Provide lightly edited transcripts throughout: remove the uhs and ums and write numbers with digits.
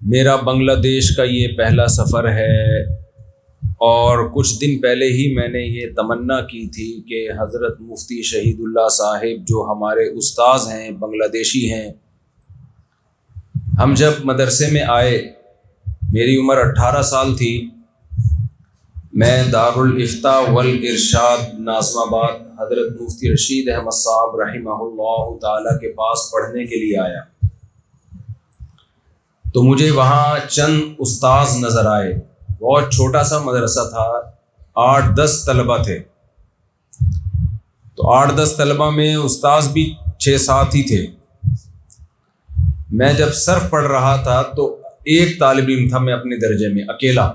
میرا بنگلہ دیش کا یہ پہلا سفر ہے، اور کچھ دن پہلے ہی میں نے یہ تمنا کی تھی کہ حضرت مفتی شہید اللہ صاحب جو ہمارے استاذ ہیں، بنگلہ دیشی ہیں، ہم جب مدرسے میں آئے، میری عمر 18 سال تھی، میں دارالافتاء والارشاد ناظم آباد حضرت مفتی رشید احمد صاحب رحمہ اللہ تعالیٰ کے پاس پڑھنے کے لیے آیا، تو مجھے وہاں چند استاذ نظر آئے۔ بہت چھوٹا سا مدرسہ تھا، 8-10 طلبہ تھے، تو 8-10 طلبہ میں استاذ بھی 6-7 ہی تھے۔ میں جب صرف پڑھ رہا تھا تو ایک طالب علم تھا، میں اپنے درجے میں اکیلا۔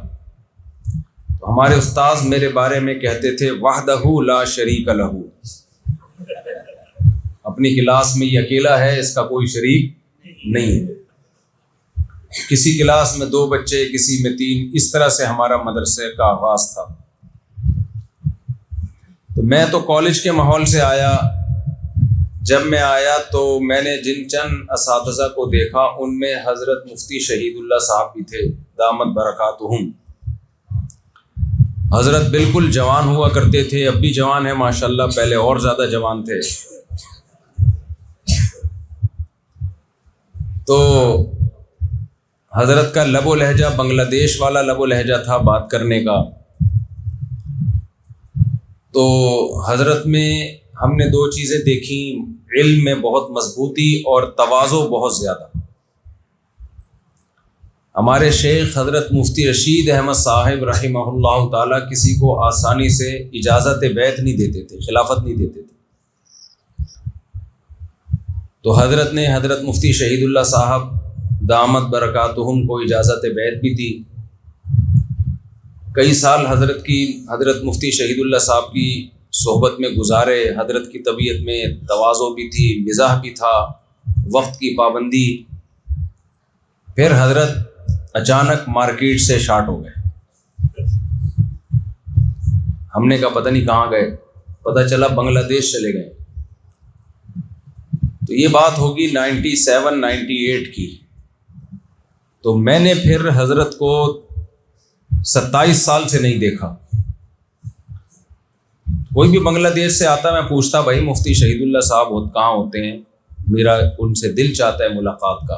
تو ہمارے استاذ میرے بارے میں کہتے تھے وحدہ لا شریک لہ، اپنی کلاس میں یہ اکیلا ہے، اس کا کوئی شریک نہیں ہے۔ کسی کلاس میں 2 بچے، کسی میں 3، اس طرح سے ہمارا مدرسے کا آغاز تھا۔ تو میں تو کالج کے ماحول سے آیا۔ جب میں آیا تو میں نے جن چند اساتذہ کو دیکھا، ان میں حضرت مفتی شہید اللہ صاحب بھی تھے، دامت برکاتہم۔ حضرت بالکل جوان ہوا کرتے تھے، اب بھی جوان ہیں ماشاءاللہ، پہلے اور زیادہ جوان تھے۔ تو حضرت کا لب و لہجہ بنگلہ دیش والا لب و لہجہ تھا بات کرنے کا۔ تو حضرت میں ہم نے 2 چیزیں دیکھیں، علم میں بہت مضبوطی اور تواضع بہت زیادہ۔ ہمارے شیخ حضرت مفتی رشید احمد صاحب رحمہ اللہ تعالیٰ کسی کو آسانی سے اجازت بیعت نہیں دیتے تھے، خلافت نہیں دیتے تھے۔ تو حضرت نے حضرت مفتی شہید اللہ صاحب دامت برکاتہم کو اجازت بیعت بھی دی۔ کئی سال حضرت مفتی شہید اللہ صاحب کی صحبت میں گزارے۔ حضرت کی طبیعت میں تواضع بھی تھی، مزاح بھی تھا، وقت کی پابندی۔ پھر حضرت اچانک مارکیٹ سے شارٹ ہو گئے۔ ہم نے کہا پتہ نہیں کہاں گئے، پتہ چلا بنگلہ دیش چلے گئے۔ تو یہ بات ہوگی 97-98 کی۔ تو میں نے پھر حضرت کو 27 سال سے نہیں دیکھا۔ کوئی بھی بنگلہ دیش سے آتا، میں پوچھتا بھائی مفتی شہید اللہ صاحب کہاں ہوتے ہیں، میرا ان سے دل چاہتا ہے ملاقات کا۔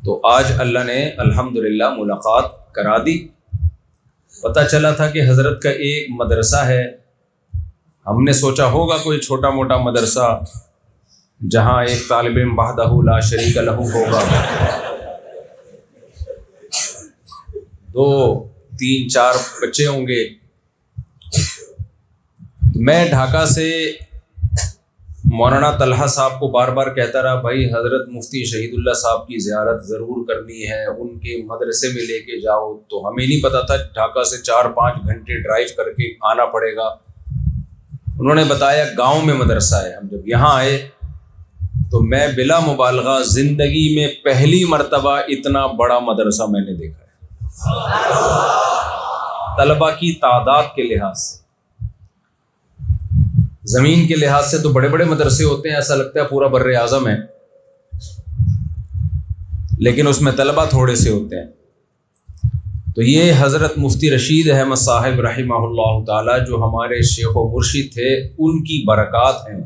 تو آج اللہ نے الحمدللہ ملاقات کرا دی۔ پتہ چلا تھا کہ حضرت کا ایک مدرسہ ہے۔ ہم نے سوچا ہوگا کوئی چھوٹا موٹا مدرسہ جہاں ایک طالب علم وحدہ لا شریک لہ ہوگا، 2, 3, 4 بچے ہوں گے۔ میں ڈھاکہ سے مولانا طلحہ صاحب کو بار بار کہتا رہا بھائی حضرت مفتی شہید اللہ صاحب کی زیارت ضرور کرنی ہے، ان کے مدرسے میں لے کے جاؤ۔ تو ہمیں نہیں پتا تھا ڈھاکہ سے 4-5 گھنٹے ڈرائیو کر کے آنا پڑے گا۔ انہوں نے بتایا گاؤں میں مدرسہ ہے۔ ہم جب یہاں آئے تو میں بلا مبالغہ زندگی میں پہلی مرتبہ اتنا بڑا مدرسہ میں نے دیکھا ہے، طلبہ کی تعداد کے لحاظ سے۔ زمین کے لحاظ سے تو بڑے بڑے مدرسے ہوتے ہیں، ایسا لگتا ہے پورا بر اعظم ہے، لیکن اس میں طلبہ تھوڑے سے ہوتے ہیں۔ تو یہ حضرت مفتی رشید احمد صاحب رحمہ اللہ تعالیٰ جو ہمارے شیخ و مرشد تھے، ان کی برکات ہیں،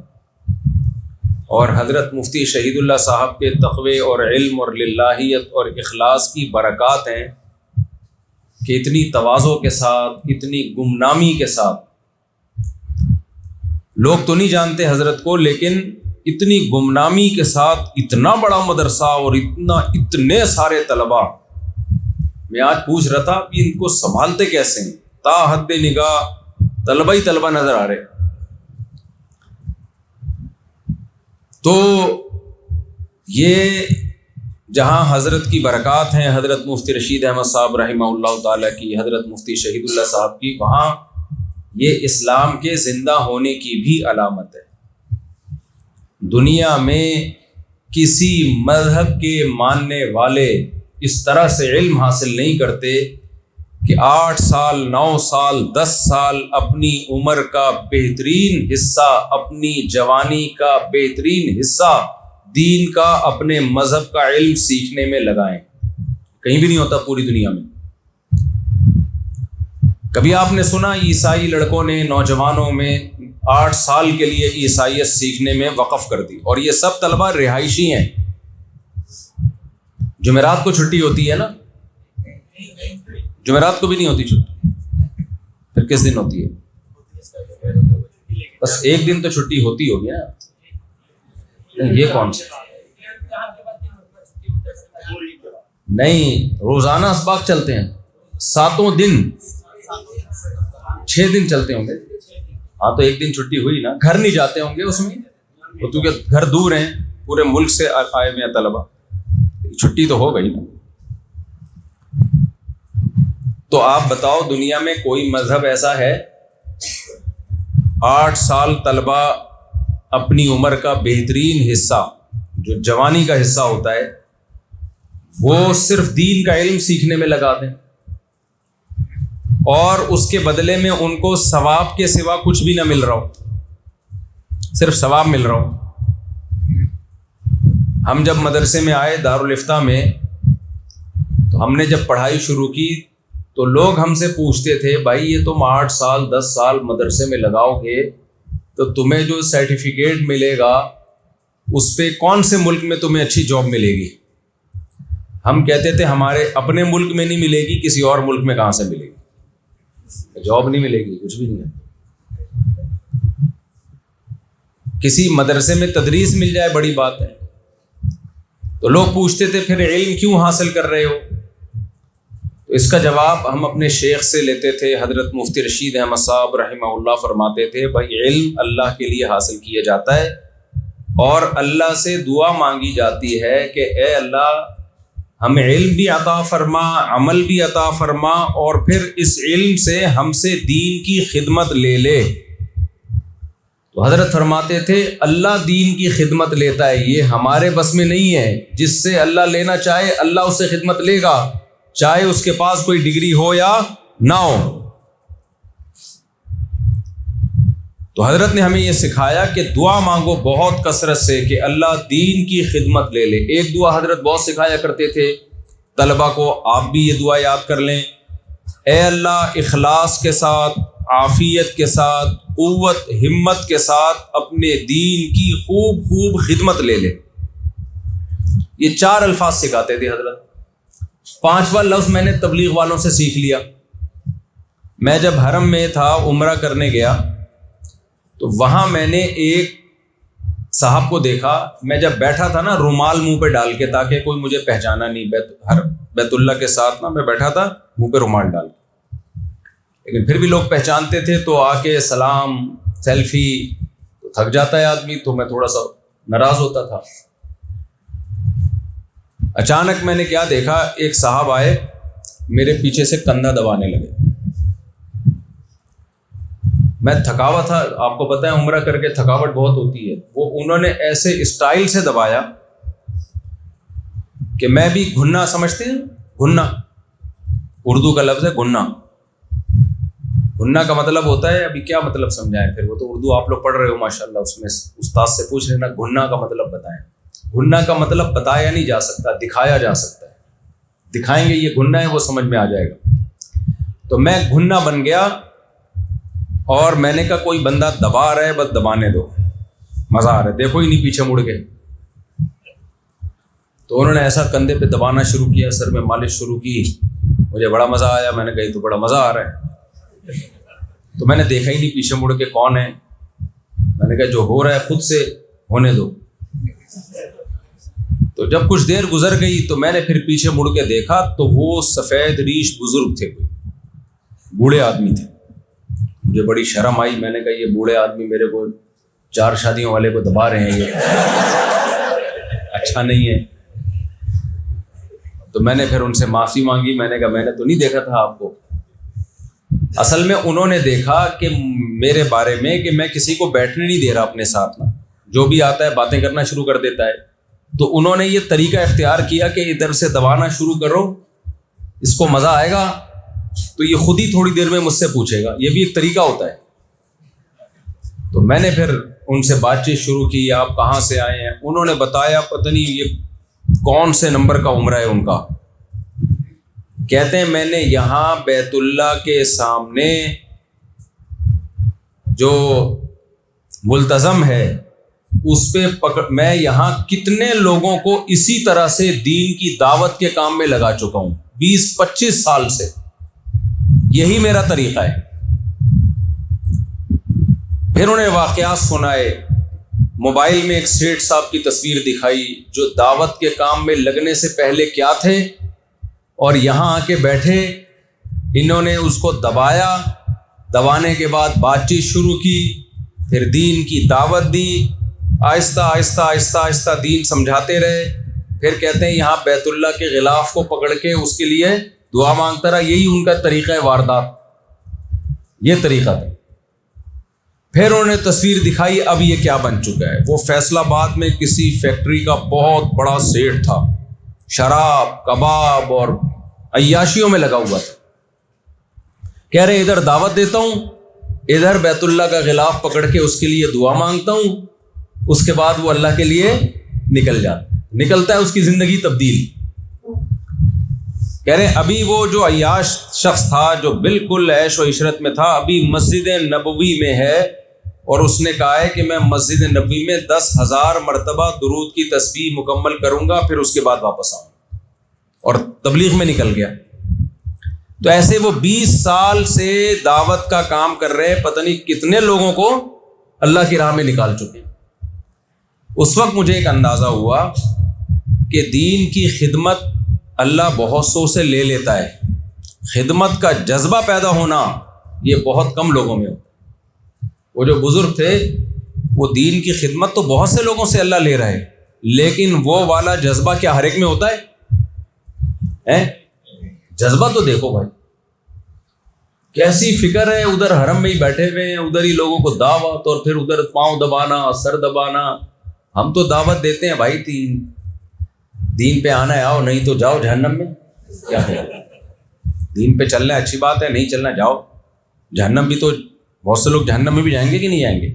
اور حضرت مفتی شہید اللہ صاحب کے تقوی اور علم اور للہیت اور اخلاص کی برکات ہیں کہ اتنی تواضع کے ساتھ، اتنی گمنامی کے ساتھ، لوگ تو نہیں جانتے حضرت کو، لیکن اتنی گمنامی کے ساتھ اتنا بڑا مدرسہ اور اتنے سارے طلبہ۔ میں آج پوچھ رہا تھا کہ ان کو سنبھالتے کیسے ہیں، تا حد نگاہ طلبہ ہی طلبہ نظر آ رہے۔ تو یہ جہاں حضرت کی برکات ہیں، حضرت مفتی رشید احمد صاحب رحمہ اللہ تعالیٰ کی، حضرت مفتی شہید اللہ صاحب کی، وہاں یہ اسلام کے زندہ ہونے کی بھی علامت ہے۔ دنیا میں کسی مذہب کے ماننے والے اس طرح سے علم حاصل نہیں کرتے کہ 8 سال 9 سال 10 سال اپنی عمر کا بہترین حصہ، اپنی جوانی کا بہترین حصہ دین کا، اپنے مذہب کا علم سیکھنے میں لگائیں۔ کہیں بھی نہیں ہوتا پوری دنیا میں۔ کبھی آپ نے سنا عیسائی لڑکوں نے نوجوانوں میں 8 سال کے لیے عیسائیت سیکھنے میں وقف کر دی، اور یہ سب طلبہ رہائشی ہیں۔ جمعرات کو چھٹی ہوتی ہے نا؟ جمعرات کو بھی نہیں ہوتی چھٹی، پھر کس دن ہوتی ہے؟ بس ایک دن تو چھٹی ہوتی ہوگی نا۔ یہ کون سا؟ نہیں، روزانہ اسباق چلتے ہیں 7 دن، 6 دن چلتے ہوں گے۔ ہاں تو ایک دن چھٹی ہوئی نا، گھر نہیں جاتے ہوں گے اس میں، کیونکہ گھر دور ہیں، پورے ملک سے آئے ہوئے ہیں طلبہ، چھٹی تو ہو گئی نا۔ تو آپ بتاؤ دنیا میں کوئی مذہب ایسا ہے 8 سال طلبہ اپنی عمر کا بہترین حصہ جو جوانی کا حصہ ہوتا ہے وہ صرف دین کا علم سیکھنے میں لگا دیں، اور اس کے بدلے میں ان کو ثواب کے سوا کچھ بھی نہ مل رہا ہو، صرف ثواب مل رہا ہو؟ ہم جب مدرسے میں آئے دارالفتہ میں، تو ہم نے جب پڑھائی شروع کی تو لوگ ہم سے پوچھتے تھے بھائی یہ تم 8 سال 10 سال مدرسے میں لگاؤ گے تو تمہیں جو سرٹیفکیٹ ملے گا اس پہ کون سے ملک میں تمہیں اچھی جاب ملے گی؟ ہم کہتے تھے ہمارے اپنے ملک میں نہیں ملے گی، کسی اور ملک میں کہاں سے ملے گی؟ جاب نہیں ملے گی، کچھ بھی نہیں ہے۔ کسی مدرسے میں تدریس مل جائے بڑی بات ہے۔ تو لوگ پوچھتے تھے پھر علم کیوں حاصل کر رہے ہو؟ تو اس کا جواب ہم اپنے شیخ سے لیتے تھے، حضرت مفتی رشید احمد صاحب رحمہ اللہ فرماتے تھے بھائی علم اللہ کے لیے حاصل کیا جاتا ہے، اور اللہ سے دعا مانگی جاتی ہے کہ اے اللہ ہمیں علم بھی عطا فرما، عمل بھی عطا فرما، اور پھر اس علم سے ہم سے دین کی خدمت لے لے۔ تو حضرت فرماتے تھے اللہ دین کی خدمت لیتا ہے، یہ ہمارے بس میں نہیں ہے۔ جس سے اللہ لینا چاہے اللہ اس سے خدمت لے گا، چاہے اس کے پاس کوئی ڈگری ہو یا نہ ہو۔ تو حضرت نے ہمیں یہ سکھایا کہ دعا مانگو بہت کثرت سے کہ اللہ دین کی خدمت لے لے۔ ایک دعا حضرت بہت سکھایا کرتے تھے طلبہ کو، آپ بھی یہ دعا یاد کر لیں، اے اللہ اخلاص کے ساتھ، عافیت کے ساتھ، قوت ہمت کے ساتھ اپنے دین کی خوب خوب خدمت لے لے۔ یہ 4 الفاظ سکھاتے تھے حضرت۔ 5واں لفظ میں نے تبلیغ والوں سے سیکھ لیا۔ میں جب حرم میں تھا عمرہ کرنے گیا تو وہاں میں نے ایک صاحب کو دیکھا، میں جب بیٹھا تھا نا رومال منہ پہ ڈال کے تاکہ کوئی مجھے پہچانا نہیں، بیت اللہ کے ساتھ نا میں بیٹھا تھا منہ پہ رومال ڈال کے، لیکن پھر بھی لوگ پہچانتے تھے تو آ کے سلام سیلفی، تو تھک جاتا ہے آدمی، تو میں تھوڑا سا ناراض ہوتا تھا۔ اچانک میں نے کیا دیکھا، ایک صاحب آئے میرے پیچھے سے کندھا دبانے لگے۔ میں تھکا ہوا تھا، آپ کو پتہ ہے عمرہ کر کے تھکاوٹ بہت ہوتی ہے، وہ انہوں نے ایسے اسٹائل سے دبایا کہ میں بھی گھننا، سمجھتے ہیں گھننا؟ اردو کا لفظ ہے گھننا۔ گھننا کا مطلب ہوتا ہے، ابھی کیا مطلب سمجھائیں، پھر وہ تو اردو آپ لوگ پڑھ رہے ہو ماشاءاللہ، اس میں استاد سے پوچھ لینا گھننا کا مطلب بتائیں۔ گھننا کا مطلب بتایا نہیں جا سکتا، دکھایا جا سکتا ہے۔ دکھائیں گے یہ گھننا ہے، وہ سمجھ میں آ جائے گا۔ تو میں گھننا بن گیا، اور میں نے کہا کوئی بندہ دبا رہا ہے بس دبانے دو، مزہ آ رہا ہے، دیکھو ہی نہیں پیچھے مڑ کے۔ تو انہوں نے ایسا کندھے پہ دبانا شروع کیا، سر میں مالش شروع کی، مجھے بڑا مزہ آیا۔ میں نے کہا تو بڑا مزہ آ رہا ہے۔ تو میں نے دیکھا ہی نہیں پیچھے مڑ کے کون ہے، میں نے کہا جو ہو رہا ہے خود سے ہونے دو۔ تو جب کچھ دیر گزر گئی تو میں نے پھر پیچھے مڑ کے دیکھا تو وہ سفید ریش بزرگ تھے، کوئی بوڑھے آدمی تھے۔ مجھے بڑی شرم آئی، میں نے کہا یہ بوڑھے آدمی میرے کو 4 شادیوں والے کو دبا رہے ہیں، یہ اچھا نہیں ہے۔ تو میں نے پھر ان سے معافی مانگی، میں نے کہا میں نے تو نہیں دیکھا تھا آپ کو۔ اصل میں انہوں نے دیکھا کہ میرے بارے میں کہ میں کسی کو بیٹھنے نہیں دے رہا اپنے ساتھ نا، جو بھی آتا ہے باتیں کرنا شروع کر دیتا ہے۔ تو انہوں نے یہ طریقہ اختیار کیا کہ ادھر سے دبانا شروع کرو، اس کو مزہ آئے گا تو یہ خود ہی تھوڑی دیر میں مجھ سے پوچھے گا، یہ بھی ایک طریقہ ہوتا ہے۔ تو میں نے پھر ان سے بات چیت شروع کی، آپ کہاں سے آئے ہیں؟ انہوں نے بتایا پتہ نہیں یہ کون سے نمبر کا عمرہ ہے ان کا۔ کہتے ہیں میں نے یہاں بیت اللہ کے سامنے جو ملتزم ہے اس پہ میں یہاں کتنے لوگوں کو اسی طرح سے دین کی دعوت کے کام میں لگا چکا ہوں 20-25 سال سے. یہی میرا طریقہ ہے. پھر انہیں واقعات سنائے. موبائل میں ایک سیٹھ صاحب کی تصویر دکھائی جو دعوت کے کام میں لگنے سے پہلے کیا تھے اور یہاں آ کے بیٹھے. انہوں نے اس کو دبایا, دبانے کے بعد بات چیت شروع کی, پھر دین کی دعوت دی, آہستہ آہستہ آہستہ آہستہ دین سمجھاتے رہے. پھر کہتے ہیں یہاں بیت اللہ کے غلاف کو پکڑ کے اس کے لیے دعا مانگتا رہا. یہی ان کا طریقہ واردات, یہ طریقہ تھا. پھر انہوں نے تصویر دکھائی. اب یہ کیا بن چکا ہے؟ وہ فیصل آباد میں کسی فیکٹری کا بہت بڑا سیٹ تھا, شراب کباب اور عیاشیوں میں لگا ہوا تھا. کہہ رہے ادھر دعوت دیتا ہوں, ادھر بیت اللہ کا غلاف پکڑ کے اس کے لیے دعا مانگتا ہوں. اس کے بعد وہ اللہ کے لیے نکلتا ہے, اس کی زندگی تبدیل. کہہ رہے ابھی وہ جو عیاش شخص تھا جو بالکل عیش و عشرت میں تھا, ابھی مسجد نبوی میں ہے اور اس نے کہا ہے کہ میں مسجد نبوی میں 10,000 مرتبہ درود کی تسبیح مکمل کروں گا, پھر اس کے بعد واپس آؤں, اور تبلیغ میں نکل گیا. تو ایسے وہ 20 سال سے دعوت کا کام کر رہے, پتہ نہیں کتنے لوگوں کو اللہ کی راہ میں نکال چکے. اس وقت مجھے ایک اندازہ ہوا کہ دین کی خدمت اللہ بہت سو سے لے لیتا ہے. خدمت کا جذبہ پیدا ہونا یہ بہت کم لوگوں میں ہوتا ہے. وہ جو بزرگ تھے وہ دین کی خدمت تو بہت سے لوگوں سے اللہ لے رہے, لیکن وہ والا جذبہ کیا ہر ایک میں ہوتا ہے؟ جذبہ تو دیکھو بھائی, کیسی فکر ہے. ادھر حرم میں ہی بیٹھے ہوئے ہیں, ادھر ہی لوگوں کو دعوت, اور پھر ادھر پاؤں دبانا, سر دبانا. ہم تو دعوت دیتے ہیں بھائی, دین پہ آنا ہے آؤ, نہیں تو جاؤ جہنم میں. کیا خیال ہے؟ دین پہ چلنا ہے اچھی بات ہے, نہیں چلنا جاؤ جہنم بھی. تو بہت سے لوگ جہنم میں بھی جائیں گے کہ نہیں جائیں گے؟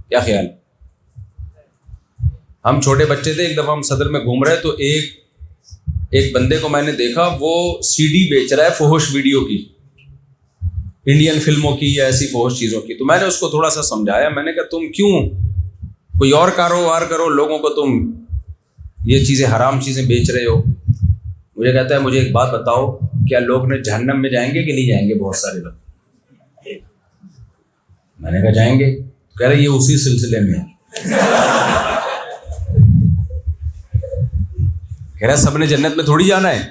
کیا خیال؟ ہم چھوٹے بچے تھے, ایک دفعہ ہم صدر میں گھوم رہے تو ایک بندے کو میں نے دیکھا, وہ CD بیچ رہا ہے فحش ویڈیو کی, انڈین فلموں کی یا ایسی فحش چیزوں کی. تو میں نے اس کو تھوڑا سا سمجھایا, میں نے کہا تم کیوں کوئی اور کاروبار کرو, لوگوں کو تم یہ چیزیں حرام چیزیں بیچ رہے ہو. مجھے کہتا ہے مجھے ایک بات بتاؤ, کیا لوگ نے جہنم میں جائیں گے کہ نہیں جائیں گے؟ بہت سارے لوگ. میں نے کہا جائیں گے. کہہ رہے یہ اسی سلسلے میں کہہ رہا سب نے جنت میں تھوڑی جانا ہے.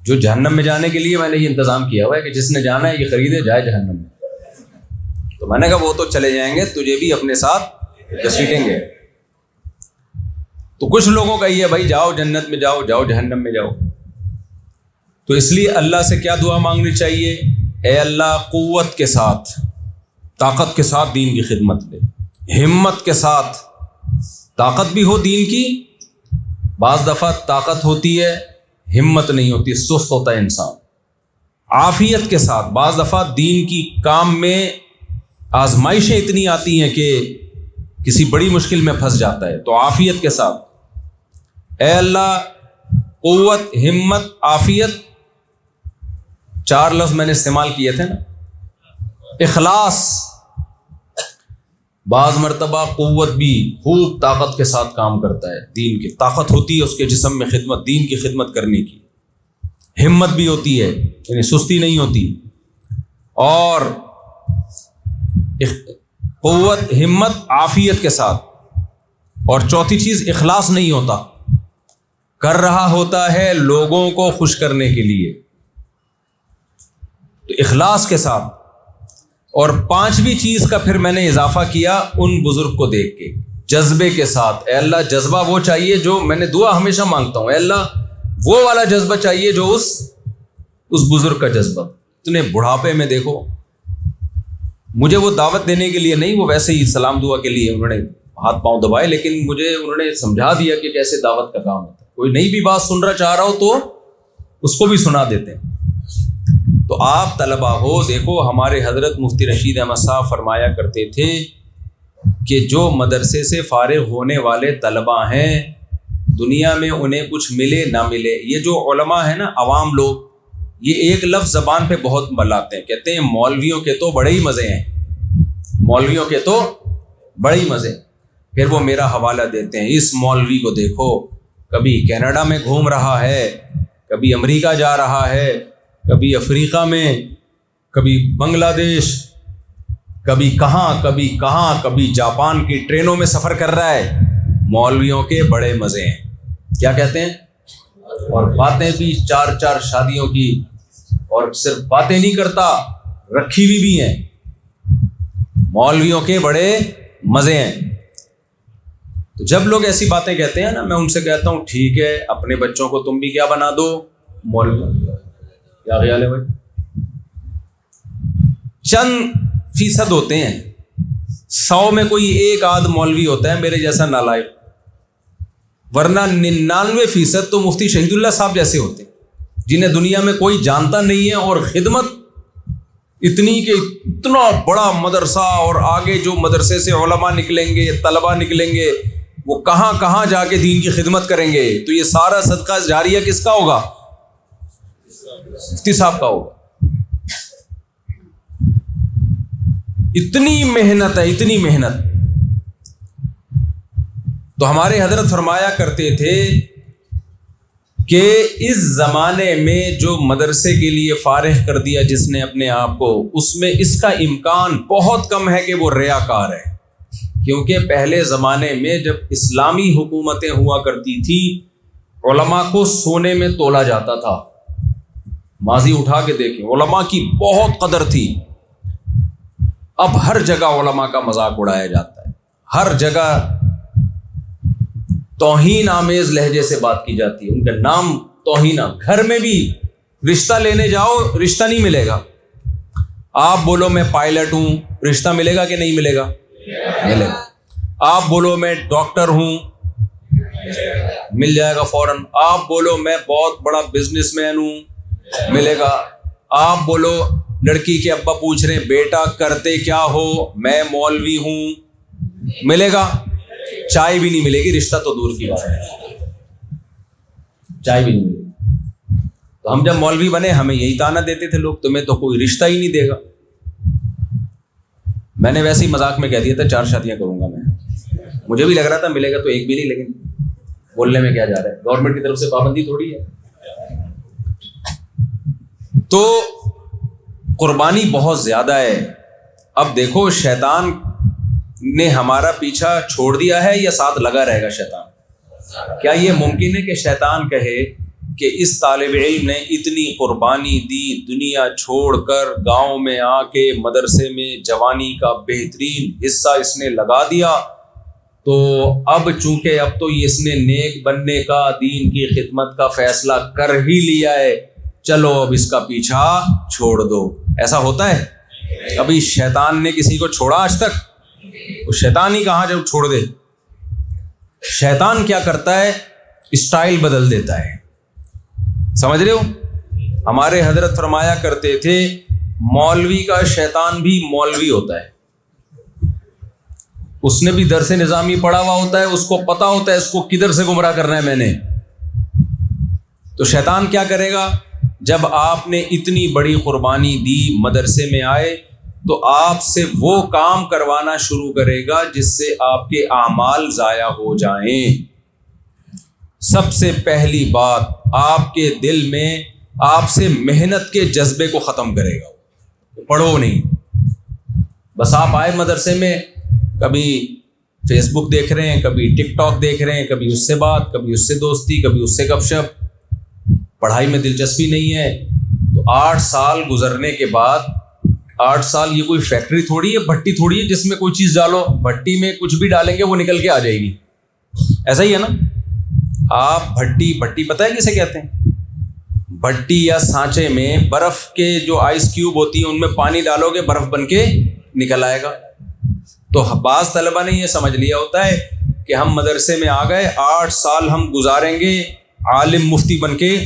جو جہنم میں جانے کے لیے میں نے یہ انتظام کیا ہوا ہے کہ جس نے جانا ہے یہ خریدے جائے جہنم میں. تو میں نے کہا وہ تو چلے جائیں گے, تجھے بھی اپنے ساتھ گھسیٹیں گے. تو کچھ لوگوں کا یہ ہے بھائی جاؤ جنت میں جاؤ, جاؤ جہنم میں جاؤ. تو اس لیے اللہ سے کیا دعا مانگنی چاہیے؟ اے اللہ قوت کے ساتھ, طاقت کے ساتھ دین کی خدمت دے, ہمت کے ساتھ. طاقت بھی ہو دین کی, بعض دفعہ طاقت ہوتی ہے ہمت نہیں ہوتی, سست ہوتا ہے انسان. عافیت کے ساتھ, بعض دفعہ دین کی کام میں آزمائشیں اتنی آتی ہیں کہ کسی بڑی مشکل میں پھنس جاتا ہے, تو عافیت کے ساتھ. اے اللہ قوت, ہمت, عافیت, 4 لفظ میں نے استعمال کیے تھے نا. اخلاص, بعض مرتبہ قوت بھی خوب طاقت کے ساتھ کام کرتا ہے, دین کی طاقت ہوتی ہے اس کے جسم میں خدمت, دین کی خدمت کرنے کی. ہمت بھی ہوتی ہے, یعنی سستی نہیں ہوتی. اور قوت, ہمت, عافیت کے ساتھ. اور چوتھی چیز اخلاص نہیں ہوتا, کر رہا ہوتا ہے لوگوں کو خوش کرنے کے لیے. تو اخلاص کے ساتھ. اور 5ویں چیز کا پھر میں نے اضافہ کیا ان بزرگ کو دیکھ کے, جذبے کے ساتھ. اے اللہ جذبہ وہ چاہیے جو, میں نے دعا ہمیشہ مانگتا ہوں, اے اللہ وہ والا جذبہ چاہیے جو اس بزرگ کا جذبہ. اتنے بڑھاپے میں دیکھو, مجھے وہ دعوت دینے کے لیے نہیں, وہ ویسے ہی سلام دعا کے لیے انہوں نے ہاتھ پاؤں دبائے, لیکن مجھے انہوں نے سمجھا دیا کہ کیسے دعوت کا کام ہوتا ہے. کوئی نئی بھی بات سننا چاہ رہا ہو تو اس کو بھی سنا دیتے ہیں. تو آپ طلبہ ہو, دیکھو ہمارے حضرت مفتی رشید احمد صاحب فرمایا کرتے تھے کہ جو مدرسے سے فارغ ہونے والے طلبہ ہیں, دنیا میں انہیں کچھ ملے نہ ملے, یہ جو علماء ہیں نا, عوام لوگ, یہ ایک لفظ زبان پہ بہت بلاتے ہیں، کہتے ہیں مولویوں کے تو بڑے ہی مزے ہیں، مولویوں کے تو بڑے ہی مزے۔ پھر وہ میرا حوالہ دیتے ہیں، اس مولوی کو دیکھو، کبھی کینیڈا میں گھوم رہا ہے، کبھی امریکہ جا رہا ہے، کبھی افریقہ میں، کبھی بنگلہ دیش، کبھی کہاں، کبھی جاپان کی ٹرینوں میں سفر کر رہا ہے۔ مولویوں کے بڑے مزے ہیں، کیا کہتے ہیں؟ اور باتیں بھی 4 شادیوں کی، اور صرف باتیں نہیں کرتا، رکھی ہوئی بھی ہیں۔ مولویوں کے بڑے مزے ہیں۔ تو جب لوگ ایسی باتیں کہتے ہیں نا، میں ان سے کہتا ہوں ٹھیک ہے، اپنے بچوں کو تم بھی کیا بنا دو؟ مولوی۔ کیا خیال ہے بھائی؟ چند فیصد ہوتے ہیں، 100 میں کوئی ایک آدھ مولوی ہوتا ہے میرے جیسا نالائق، ورنہ 99% تو مفتی شہید اللہ صاحب جیسے ہوتے ہیں، جنہیں دنیا میں کوئی جانتا نہیں ہے، اور خدمت اتنی کہ اتنا بڑا مدرسہ، اور آگے جو مدرسے سے علماء نکلیں گے، طلباء نکلیں گے، وہ کہاں کہاں جا کے دین کی خدمت کریں گے۔ تو یہ سارا صدقہ جاریہ کس کا ہوگا؟ مفتی صاحب کا ہوگا۔ اتنی محنت ہے، اتنی محنت۔ تو ہمارے حضرت فرمایا کرتے تھے کہ اس زمانے میں جو مدرسے کے لیے فارغ کر دیا جس نے اپنے آپ کو، اس میں اس کا امکان بہت کم ہے کہ وہ ریاکار ہے، کیونکہ پہلے زمانے میں جب اسلامی حکومتیں ہوا کرتی تھی، علماء کو سونے میں تولا جاتا تھا۔ ماضی اٹھا کے دیکھیں، علماء کی بہت قدر تھی۔ اب ہر جگہ علماء کا مذاق اڑایا جاتا ہے، ہر جگہ توہین آمیز لہجے سے بات کی جاتی ہے، ان کا نام توہین۔ گھر میں بھی رشتہ لینے جاؤ، رشتہ نہیں ملے گا۔ آپ بولو میں پائلٹ ہوں، رشتہ ملے گا کہ نہیں ملے گا؟ ملے گا۔ آپ بولو میں ڈاکٹر ہوں، مل جائے گا فوراً۔ آپ بولو میں بہت بڑا بزنس مین ہوں، ملے گا۔ آپ بولو، لڑکی کے ابا پوچھ رہے ہیں بیٹا کرتے کیا ہو، میں مولوی ہوں، ملے گا؟ چائے بھی نہیں ملے گی، رشتہ تو دور کی بات ہے، چائے بھی نہیں ملے گی۔ تو ہم جب مولوی بنے ہمیں یہی طعنہ دیتے تھے لوگ، تمہیں تو کوئی رشتہ ہی نہیں دے گا۔ میں نے ویسے ہی مذاق میں کہہ دیا تھا 4 شادیاں کروں گا میں، مجھے بھی لگ رہا تھا ملے گا تو ایک بھی نہیں، لیکن بولنے میں کیا جا رہا ہے، گورنمنٹ کی طرف سے پابندی تھوڑی ہے۔ تو قربانی بہت زیادہ ہے۔ اب دیکھو شیطان نے ہمارا پیچھا چھوڑ دیا ہے یا ساتھ لگا رہے گا شیطان؟ کیا یہ ممکن ہے کہ شیطان کہے کہ اس طالب علم نے اتنی قربانی دی، دنیا چھوڑ کر گاؤں میں آ کے مدرسے میں جوانی کا بہترین حصہ اس نے لگا دیا، تو اب چونکہ اب تو اس نے نیک بننے کا، دین کی خدمت کا فیصلہ کر ہی لیا ہے، چلو اب اس کا پیچھا چھوڑ دو۔ ایسا ہوتا ہے؟ کبھی شیطان نے کسی کو چھوڑا آج تک؟ وہ شیطان ہی کہاں جب چھوڑ دے۔ شیطان کیا کرتا ہے؟ اسٹائل بدل دیتا ہے، سمجھ رہے ہو؟ ہمارے حضرت فرمایا کرتے تھے مولوی کا شیطان بھی مولوی ہوتا ہے، اس نے بھی درس نظامی پڑھا ہوا ہوتا ہے، اس کو پتا ہوتا ہے اس کو کدھر سے گمراہ کرنا ہے میں نے۔ تو شیطان کیا کرے گا؟ جب آپ نے اتنی بڑی قربانی دی، مدرسے میں آئے، تو آپ سے وہ کام کروانا شروع کرے گا جس سے آپ کے اعمال ضائع ہو جائیں۔ سب سے پہلی بات، آپ کے دل میں آپ سے محنت کے جذبے کو ختم کرے گا۔ پڑھو نہیں، بس آپ آئے مدرسے میں، کبھی فیس بک دیکھ رہے ہیں، کبھی ٹک ٹاک دیکھ رہے ہیں، کبھی اس سے بات، کبھی اس سے دوستی، کبھی اس سے گپ شپ، پڑھائی میں دلچسپی نہیں ہے۔ تو 8 سال گزرنے کے بعد، 8 سال یہ کوئی فیکٹری تھوڑی ہے، بھٹی تھوڑی ہے جس میں کوئی چیز ڈالو، بھٹی میں کچھ بھی ڈالیں گے وہ نکل کے آ جائے گی، ایسا ہی ہے نا؟ آپ بھٹی پتہ ہے کسے کہتے ہیں؟ بھٹی یا سانچے میں برف کے جو آئس کیوب ہوتی ہیں ان میں پانی ڈالو گے برف بن کے نکل آئے گا۔ تو بعض طلبہ نے یہ سمجھ لیا ہوتا ہے کہ ہم مدرسے میں آ گئے، 8 سال ہم گزاریں گے، عالم مفتی بن کے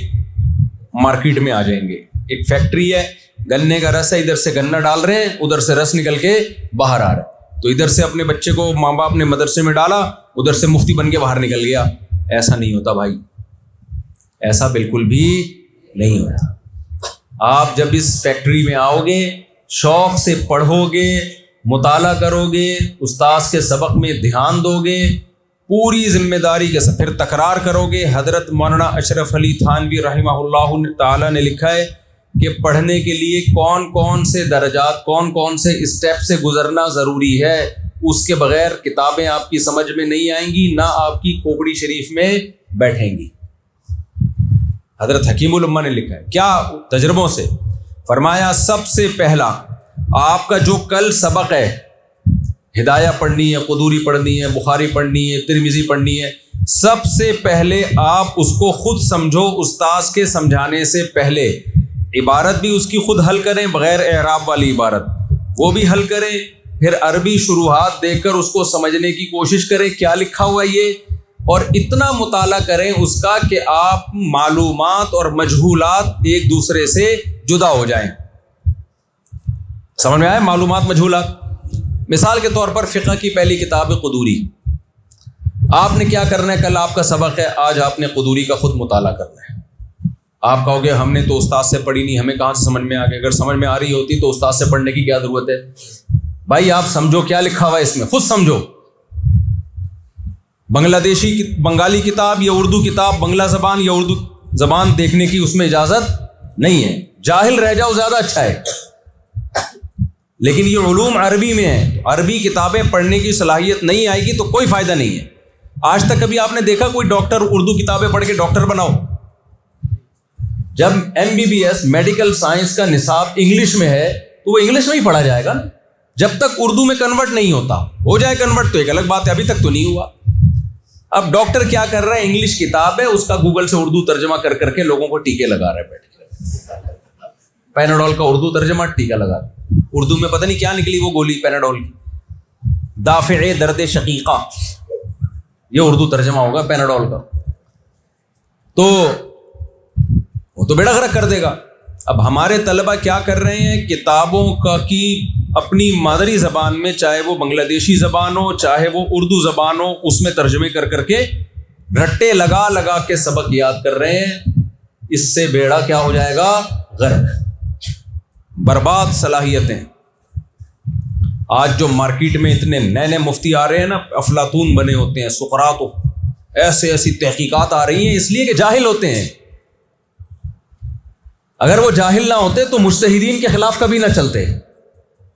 مارکیٹ میں آ جائیں گے۔ ایک فیکٹری ہے، گنے کا رس ہے، ادھر سے گنا ڈال رہے ہیں، ادھر سے رس نکل کے باہر آ رہا ہے، تو ادھر سے اپنے بچے کو ماں باپ نے مدرسے میں ڈالا، ادھر سے مفتی بن کے باہر نکل گیا۔ ایسا نہیں ہوتا بھائی، ایسا بالکل بھی نہیں ہوتا۔ آپ جب اس فیکٹری میں آؤ گے، شوق سے پڑھو گے، مطالعہ کرو گے، استاذ کے سبق میں دھیان دو گے، پوری ذمہ داری کے ساتھ پھر تکرار کرو گے۔ حضرت مولانا اشرف علی تھانوی رحمہ اللہ تعالیٰ نے لکھا ہے کہ پڑھنے کے لیے کون کون سے درجات، کون کون سے اسٹیپ سے گزرنا ضروری ہے، اس کے بغیر کتابیں آپ کی سمجھ میں نہیں آئیں گی، نہ آپ کی کھوپڑی شریف میں بیٹھیں گی۔ حضرت حکیم الامہ نے لکھا ہے، کیا تجربوں سے فرمایا، سب سے پہلا آپ کا جو کل سبق ہے، ہدایہ پڑھنی ہے، قدوری پڑھنی ہے، بخاری پڑھنی ہے، ترمذی پڑھنی ہے، سب سے پہلے آپ اس کو خود سمجھو، استاذ کے سمجھانے سے پہلے عبارت بھی اس کی خود حل کریں، بغیر اعراب والی عبارت وہ بھی حل کریں، پھر عربی شروحات دیکھ کر اس کو سمجھنے کی کوشش کریں کیا لکھا ہوا ہے یہ، اور اتنا مطالعہ کریں اس کا کہ آپ معلومات اور مجہولات ایک دوسرے سے جدا ہو جائیں۔ سمجھ میں آئے معلومات مجہولات؟ مثال کے طور پر فقہ کی پہلی کتاب ہے قدوری، آپ نے کیا کرنا ہے، کل آپ کا سبق ہے، آج آپ نے قدوری کا خود مطالعہ کرنا ہے۔ آپ کہو گے ہم نے تو استاد سے پڑھی نہیں، ہمیں کہاں سے سمجھ میں آ گئی؟ اگر سمجھ میں آ رہی ہوتی تو استاد سے پڑھنے کی کیا ضرورت ہے؟ بھائی آپ سمجھو کیا لکھا ہوا ہے اس میں، خود سمجھو۔ بنگالی کتاب یا اردو کتاب، بنگلہ زبان یا اردو زبان دیکھنے کی اس میں اجازت نہیں ہے، جاہل رہ جاؤ زیادہ اچھا ہے۔ لیکن یہ علوم عربی میں ہے، عربی کتابیں پڑھنے کی صلاحیت نہیں آئے گی تو کوئی فائدہ نہیں ہے۔ آج تک کبھی آپ نے دیکھا کوئی ڈاکٹر اردو کتابیں پڑھ کے ڈاکٹر بناؤ؟ جب MBBS میڈیکل سائنس کا نصاب انگلش میں ہے تو وہ انگلش میں ہی پڑھا جائے گا، جب تک اردو میں کنورٹ نہیں ہوتا۔ ہو جائے کنورٹ تو ایک الگ بات ہے، ابھی تک تو نہیں ہوا۔ اب ڈاکٹر کیا کر رہا ہے، انگلش کتاب ہے اس کا گوگل سے اردو ترجمہ کر کر کے لوگوں کو ٹیکے لگا رہا ہے، بیٹھ کے پیناڈول کا اردو ترجمہ ٹیکا لگا رہا ہے۔ اردو میں پتہ نہیں کیا نکلی وہ گولی پیناڈول کی، دافع درد شقیقہ، یہ اردو ترجمہ ہوگا پیناڈول کا، تو وہ تو بیڑا غرق کر دے گا۔ اب ہمارے طلبہ کیا کر رہے ہیں، کتابوں کا کی اپنی مادری زبان میں، چاہے وہ بنگلہ دیشی زبان ہو چاہے وہ اردو زبان ہو، اس میں ترجمے کر کر کے رٹے لگا لگا کے سبق یاد کر رہے ہیں۔ اس سے بیڑا کیا ہو جائے گا، غرق، برباد صلاحیتیں۔ آج جو مارکیٹ میں اتنے نئے نئے مفتی آ رہے ہیں نا، افلاطون بنے ہوتے ہیں، سقراط، ایسی تحقیقات آ رہی ہیں اس لیے کہ جاہل ہوتے ہیں۔ اگر وہ جاہل نہ ہوتے تو مجتہدین کے خلاف کبھی نہ چلتے،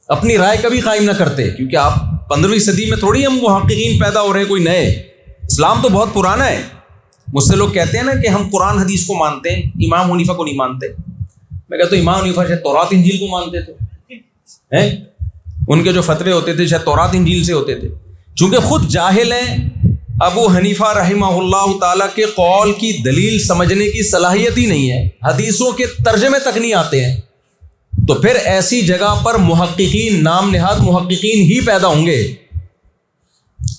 اپنی رائے کبھی قائم نہ کرتے، کیونکہ آپ 15ویں صدی میں تھوڑی ہم محققین پیدا ہو رہے ہیں کوئی نئے، اسلام تو بہت پرانا ہے۔ مجھ سے لوگ کہتے ہیں نا کہ ہم قرآن حدیث کو مانتے ہیں، امام حنیفہ کو نہیں مانتے۔ میں کہتا ہوں امام حنیفہ شاید تورات انجیل کو مانتے تھے، ان کے جو فتوے ہوتے تھے شاید تورات انجیل سے ہوتے تھے۔ چونکہ خود جاہل ہیں، ابو حنیفہ رحمہ اللہ تعالیٰ کے قول کی دلیل سمجھنے کی صلاحیت ہی نہیں ہے، حدیثوں کے ترجمے تک نہیں آتے ہیں، تو پھر ایسی جگہ پر محققین، نام نہاد محققین ہی پیدا ہوں گے۔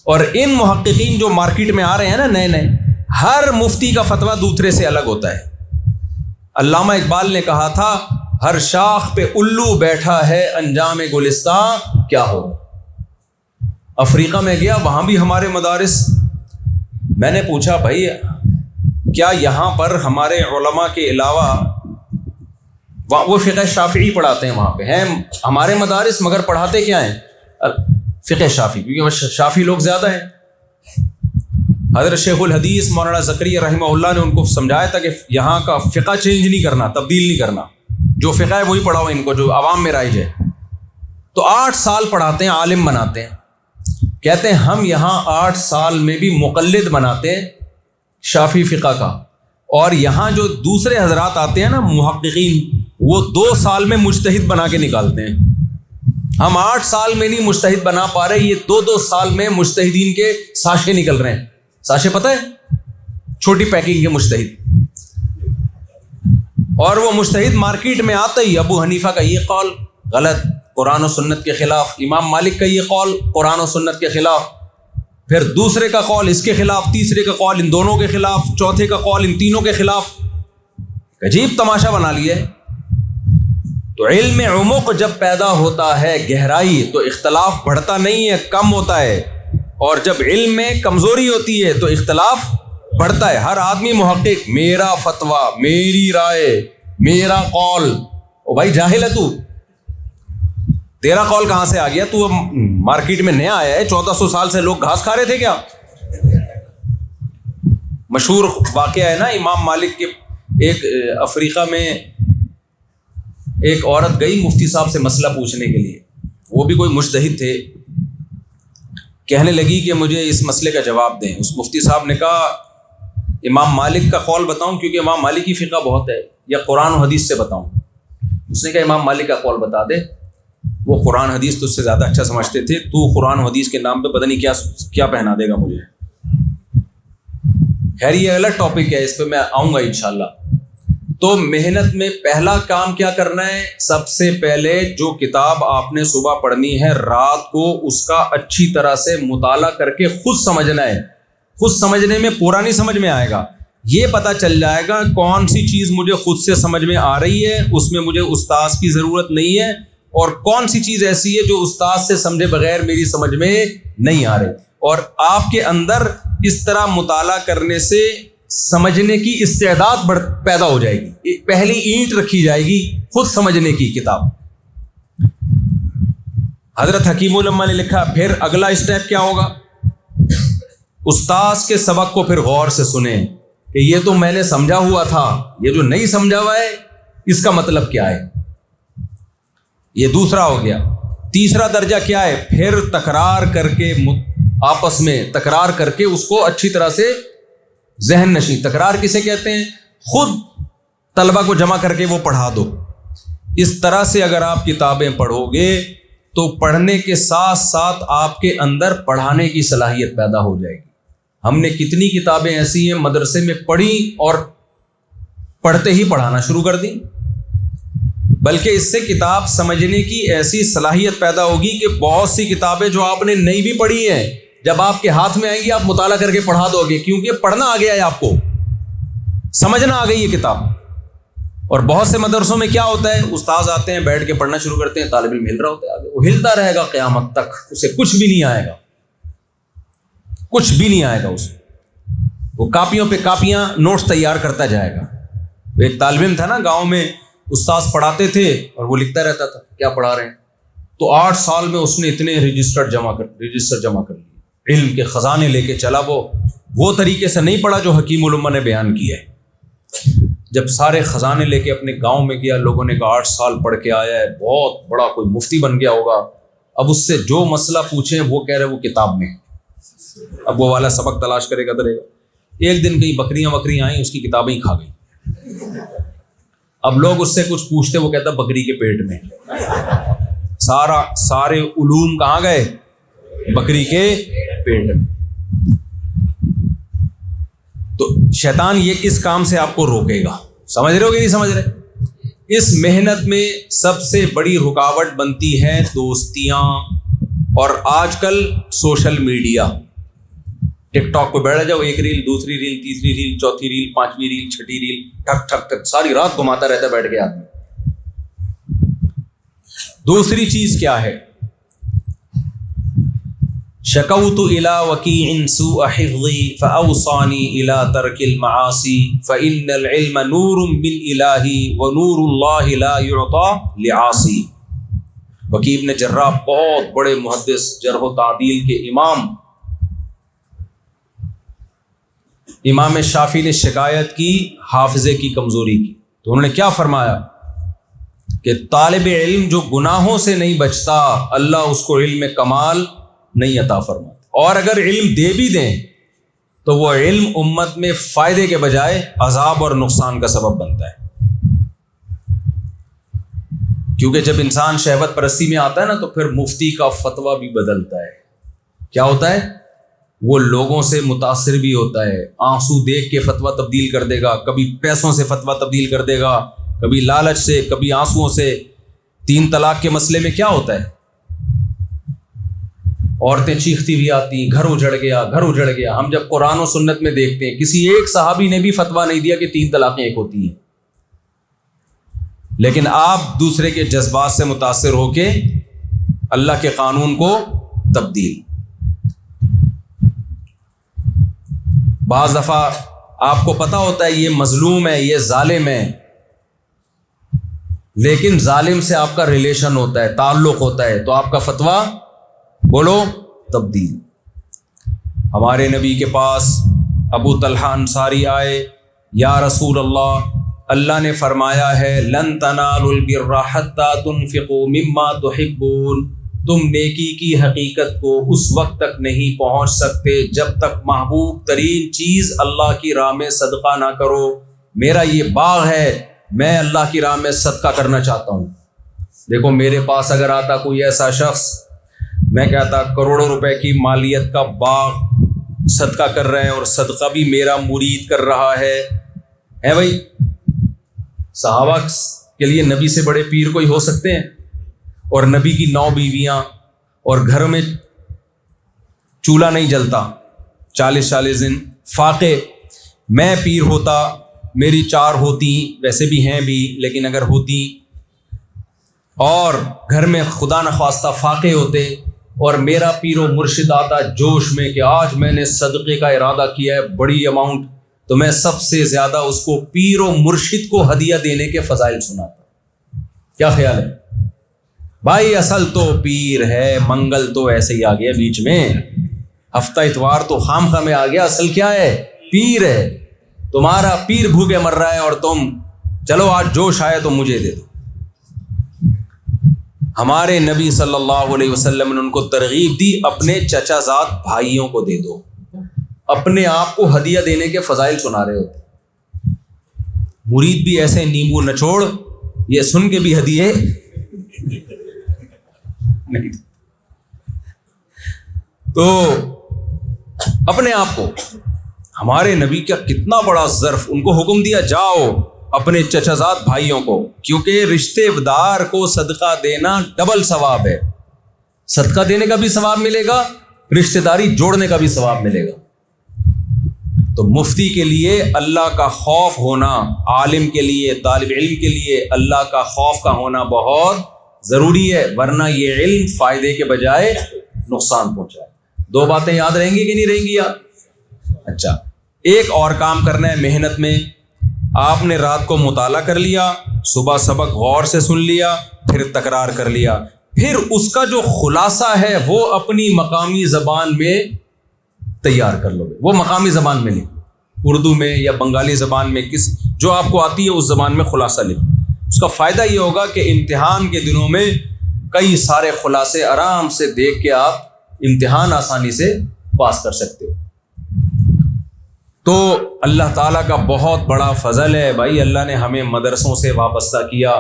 اور ان محققین جو مارکیٹ میں آ رہے ہیں نا نئے نئے، ہر مفتی کا فتویٰ دوسرے سے الگ ہوتا ہے۔ علامہ اقبال نے کہا تھا، ہر شاخ پہ الو بیٹھا ہے، انجام گلستان کیا ہو۔ افریقہ میں گیا، وہاں بھی ہمارے مدارس، میں نے پوچھا بھائی کیا یہاں پر ہمارے علماء کے علاوہ، وہ فقہ شافعی پڑھاتے ہیں، وہاں پہ ہیں ہمارے مدارس مگر پڑھاتے کیا ہیں، فقہ شافعی، کیونکہ شافعی لوگ زیادہ ہیں۔ حضرت شیخ الحدیث مولانا زکریا رحمہ اللہ نے ان کو سمجھایا تھا کہ یہاں کا فقہ چینج نہیں کرنا، تبدیل نہیں کرنا، جو فقہ ہے وہی پڑھاؤ ان کو، جو عوام میں رائج ہے۔ تو 8 سال پڑھاتے ہیں، عالم بناتے ہیں۔ کہتے ہیں ہم یہاں 8 سال میں بھی مقلد بناتے ہیں شافعی فقہ کا، اور یہاں جو دوسرے حضرات آتے ہیں نا محققین، وہ 2 سال میں مجتہد بنا کے نکالتے ہیں۔ ہم 8 سال میں نہیں مجتہد بنا پا رہے، یہ 2 سال میں مجتہدین کے ساشے نکل رہے ہیں۔ ساشے پتہ ہے، چھوٹی پیکنگ کے مجتہد، اور وہ مجتہد مارکیٹ میں آتا ہی ابو حنیفہ کا یہ قول غلط، قرآن و سنت کے خلاف، امام مالک کا یہ قول قرآن و سنت کے خلاف، پھر دوسرے کا قول اس کے خلاف، تیسرے کا قول ان دونوں کے خلاف، چوتھے کا قول ان تینوں کے خلاف۔ عجیب تماشا بنا لیا ہے۔ تو علم عمق جب پیدا ہوتا ہے، گہرائی، تو اختلاف بڑھتا نہیں ہے، کم ہوتا ہے، اور جب علم میں کمزوری ہوتی ہے تو اختلاف بڑھتا ہے۔ ہر آدمی محقق، میرا فتویٰ، میری رائے، میرا قول، او بھائی جاہل ہے تو، تیرا قول کہاں سے آ گیا؟ تو مارکیٹ میں نیا آیا ہے، 1400 سال سے لوگ گھاس کھا رہے تھے کیا؟ مشہور واقعہ ہے نا امام مالک کے، ایک افریقہ میں ایک عورت گئی مفتی صاحب سے مسئلہ پوچھنے کے لیے، وہ بھی کوئی مجتہد تھے، کہنے لگی کہ مجھے اس مسئلے کا جواب دیں۔ اس مفتی صاحب نے کہا امام مالک کا قول بتاؤں کیونکہ امام مالک کی فقہ بہت ہے، یا قرآن و حدیث سے بتاؤں؟ اس نے کہا امام مالک کا قول بتا دے، وہ قرآن حدیث تو اس سے زیادہ اچھا سمجھتے تھے، تو قرآن و حدیث کے نام پہ پتہ نہیں کیا پہنا دے گا مجھے۔ خیر یہ الگ ٹاپک ہے، اس پہ میں آؤں گا انشاءاللہ۔ تو محنت میں پہلا کام کیا کرنا ہے؟ سب سے پہلے جو کتاب آپ نے صبح پڑھنی ہے، رات کو اس کا اچھی طرح سے مطالعہ کر کے خود سمجھنا ہے۔ خود سمجھنے میں پورا نہیں سمجھ میں آئے گا، یہ پتہ چل جائے گا کون سی چیز مجھے خود سے سمجھ میں آ رہی ہے، اس میں مجھے استاذ کی ضرورت نہیں ہے، اور کون سی چیز ایسی ہے جو استاذ سے سمجھے بغیر میری سمجھ میں نہیں آ رہی۔ اور آپ کے اندر اس طرح مطالعہ کرنے سے سمجھنے کی استعداد پیدا ہو جائے گی، پہلی اینٹ رکھی جائے گی خود سمجھنے کی کتاب۔ حضرت حکیم الامہ نے لکھا پھر اگلا اسٹیپ کیا ہوگا؟ استاذ کے سبق کو پھر غور سے سنیں کہ یہ تو میں نے سمجھا ہوا تھا، یہ جو نہیں سمجھا ہوا ہے اس کا مطلب کیا ہے؟ یہ دوسرا ہو گیا۔ تیسرا درجہ کیا ہے؟ پھر تکرار کر کے، آپس میں تکرار کر کے اس کو اچھی طرح سے ذہن نشین۔ تکرار کسے کہتے ہیں؟ خود طلبہ کو جمع کر کے وہ پڑھا دو۔ اس طرح سے اگر آپ کتابیں پڑھو گے تو پڑھنے کے ساتھ ساتھ آپ کے اندر پڑھانے کی صلاحیت پیدا ہو جائے گی۔ ہم نے کتنی کتابیں ایسی ہیں مدرسے میں پڑھی اور پڑھتے ہی پڑھانا شروع کر دیں، بلکہ اس سے کتاب سمجھنے کی ایسی صلاحیت پیدا ہوگی کہ بہت سی کتابیں جو آپ نے نہیں بھی پڑھی ہیں جب آپ کے ہاتھ میں آئیں گی آپ مطالعہ کر کے پڑھا دو گے، کیونکہ پڑھنا آ گیا ہے، آپ کو سمجھنا آ گئی یہ کتاب۔ اور بہت سے مدرسوں میں کیا ہوتا ہے، استاذ آتے ہیں بیٹھ کے پڑھنا شروع کرتے ہیں، طالب علم ہل رہا ہوتا ہے آگے، وہ ہلتا رہے گا قیامت تک، اسے کچھ بھی نہیں آئے گا، کچھ بھی نہیں آئے گا اسے، وہ کاپیوں پہ کاپیاں نوٹس تیار کرتا جائے گا۔ ایک طالب علم تھا نا گاؤں میں، استاذ پڑھاتے تھے اور وہ لکھتا رہتا تھا کیا پڑھا رہے ہیں، تو 8 سال میں اس نے اتنے رجسٹر جمع کر لیے، علم کے خزانے لے کے چلا۔ وہ طریقے سے نہیں پڑھا جو حکیم الامہ نے بیان کیا ہے۔ جب سارے خزانے لے کے اپنے گاؤں میں گیا، لوگوں نے کہا 8 سال پڑھ کے آیا ہے، بہت بڑا کوئی مفتی بن گیا ہوگا، اب اس سے جو مسئلہ پوچھیں وہ کہہ رہے وہ کتاب میں، اب وہ والا سبق تلاش کرے گا درے گا۔ ایک دن کہیں بکریاں آئیں، اس کی کتابیں ہی کھا گئی۔ اب لوگ اس سے کچھ پوچھتے، وہ کہتا بکری کے پیٹ میں، سارے علوم کہاں گئے؟ بکری کے پیٹ میں۔ تو شیطان یہ اس کام سے آپ کو روکے گا، سمجھ رہے ہو کہ نہیں سمجھ رہے؟ اس محنت میں سب سے بڑی رکاوٹ بنتی ہے دوستیاں، اور آج کل سوشل میڈیا۔ ٹک ٹاک پہ بیٹھ جاؤ، ایک ریل، دوسری ریل، تیسری ریل، چوتھی ریل، 5ویں ریل، 6ٹھی ریل، ٹھک ٹھک ٹھک ساری رات گھماتا رہتا ہے بیٹھ کے آدمی۔ دوسری چیز کیا ہے؟ شکوت الی وکیع سوء حفظی فاوصانی الی ترک المعاصی فان العلم نور من الہ ونور اللہ لا یعطی لعاصی۔ وکیع بن جراح بہت بڑے محدث، جرح و تعدیل کے امام شافعی نے شکایت کی حافظے کی کمزوری کی، تو انہوں نے کیا فرمایا کہ طالب علم جو گناہوں سے نہیں بچتا اللہ اس کو علم کمال نہیں عطا فرماتا، اور اگر علم دے بھی دیں تو وہ علم امت میں فائدے کے بجائے عذاب اور نقصان کا سبب بنتا ہے۔ کیونکہ جب انسان شہوت پرستی میں آتا ہے نا تو پھر مفتی کا فتویٰ بھی بدلتا ہے۔ کیا ہوتا ہے؟ وہ لوگوں سے متاثر بھی ہوتا ہے، آنسو دیکھ کے فتویٰ تبدیل کر دے گا، کبھی پیسوں سے فتویٰ تبدیل کر دے گا، کبھی لالچ سے، کبھی آنسوؤں سے۔ 3 طلاق کے مسئلے میں کیا ہوتا ہے؟ عورتیں چیختی ہوئی آتی، گھر اجڑ گیا، گھر اجڑ گیا۔ ہم جب قرآن و سنت میں دیکھتے ہیں کسی ایک صحابی نے بھی فتویٰ نہیں دیا کہ 3 طلاقیں ایک ہوتی ہیں، لیکن آپ دوسرے کے جذبات سے متاثر ہو کے اللہ کے قانون کو تبدیل۔ بعض دفعہ آپ کو پتہ ہوتا ہے یہ مظلوم ہے، یہ ظالم ہے، لیکن ظالم سے آپ کا ریلیشن ہوتا ہے, تعلق ہوتا ہے, تو آپ کا فتویٰ بولو تبدیل. ہمارے نبی کے پاس ابو طلحہ انصاری آئے, یا رسول اللہ نے فرمایا ہے لن تنالوا البر حتى تنفقوا مما تحبون, تم نیکی کی حقیقت کو اس وقت تک نہیں پہنچ سکتے جب تک محبوب ترین چیز اللہ کی راہ میں صدقہ نہ کرو. میرا یہ باغ ہے, میں اللہ کی راہ میں صدقہ کرنا چاہتا ہوں. دیکھو میرے پاس اگر آتا کوئی ایسا شخص, میں کہتا کروڑوں روپے کی مالیت کا باغ صدقہ کر رہے ہیں اور صدقہ بھی میرا مرید کر رہا ہے بھائی. صحابہ کے لیے نبی سے بڑے پیر کوئی ہو سکتے ہیں؟ اور نبی کی 9 بیویاں اور گھر میں چولہا نہیں جلتا 40 دن. فاقے میں پیر ہوتا, میری 4 ہوتی, ویسے بھی ہیں بھی لیکن اگر ہوتی, اور گھر میں خدا نخواستہ فاقے ہوتے اور میرا پیر و مرشد آتا جوش میں کہ آج میں نے صدقے کا ارادہ کیا ہے بڑی اماؤنٹ, تو میں سب سے زیادہ اس کو پیر و مرشد کو ہدیہ دینے کے فضائل سناتا. کیا خیال ہے بھائی؟ اصل تو پیر ہے, منگل تو ایسے ہی آ گیا بیچ میں, ہفتہ اتوار تو خام خواہ میں آ گیا, اصل کیا ہے؟ پیر ہے. تمہارا پیر بھوکے مر رہا ہے اور تم چلو آج جوش آئے تو مجھے دے دو. ہمارے نبی صلی اللہ علیہ وسلم نے ان کو ترغیب دی, اپنے چچا زاد بھائیوں کو دے دو. اپنے آپ کو ہدیہ دینے کے فضائل سنا رہے ہوتے. مرید بھی ایسے نیمبو نچوڑ یہ سن کے بھی ہدیے نہیں. تو اپنے آپ کو, ہمارے نبی کا کتنا بڑا ظرف, ان کو حکم دیا جاؤ اپنے چچا زاد بھائیوں کو, کیونکہ رشتے دار کو صدقہ دینا ڈبل ثواب ہے. صدقہ دینے کا بھی ثواب ملے گا, رشتے داری جوڑنے کا بھی ثواب ملے گا. تو مفتی کے لیے اللہ کا خوف ہونا, عالم کے لیے, طالب علم کے لیے اللہ کا خوف کا ہونا بہت ضروری ہے, ورنہ یہ علم فائدے کے بجائے نقصان پہنچائے. 2 باتیں یاد رہیں گی کہ نہیں رہیں گی یاد؟ اچھا, ایک اور کام کرنا ہے محنت میں. آپ نے رات کو مطالعہ کر لیا, صبح سبق غور سے سن لیا, پھر تکرار کر لیا, پھر اس کا جو خلاصہ ہے وہ اپنی مقامی زبان میں تیار کر لو گے. وہ مقامی زبان میں لکھو, اردو میں یا بنگالی زبان میں, جو آپ کو آتی ہے اس زبان میں خلاصہ لکھو. اس کا فائدہ یہ ہوگا کہ امتحان کے دنوں میں کئی سارے خلاصے آرام سے دیکھ کے آپ امتحان آسانی سے پاس کر سکتے ہو. تو اللہ تعالیٰ کا بہت بڑا فضل ہے بھائی, اللہ نے ہمیں مدرسوں سے وابستہ کیا.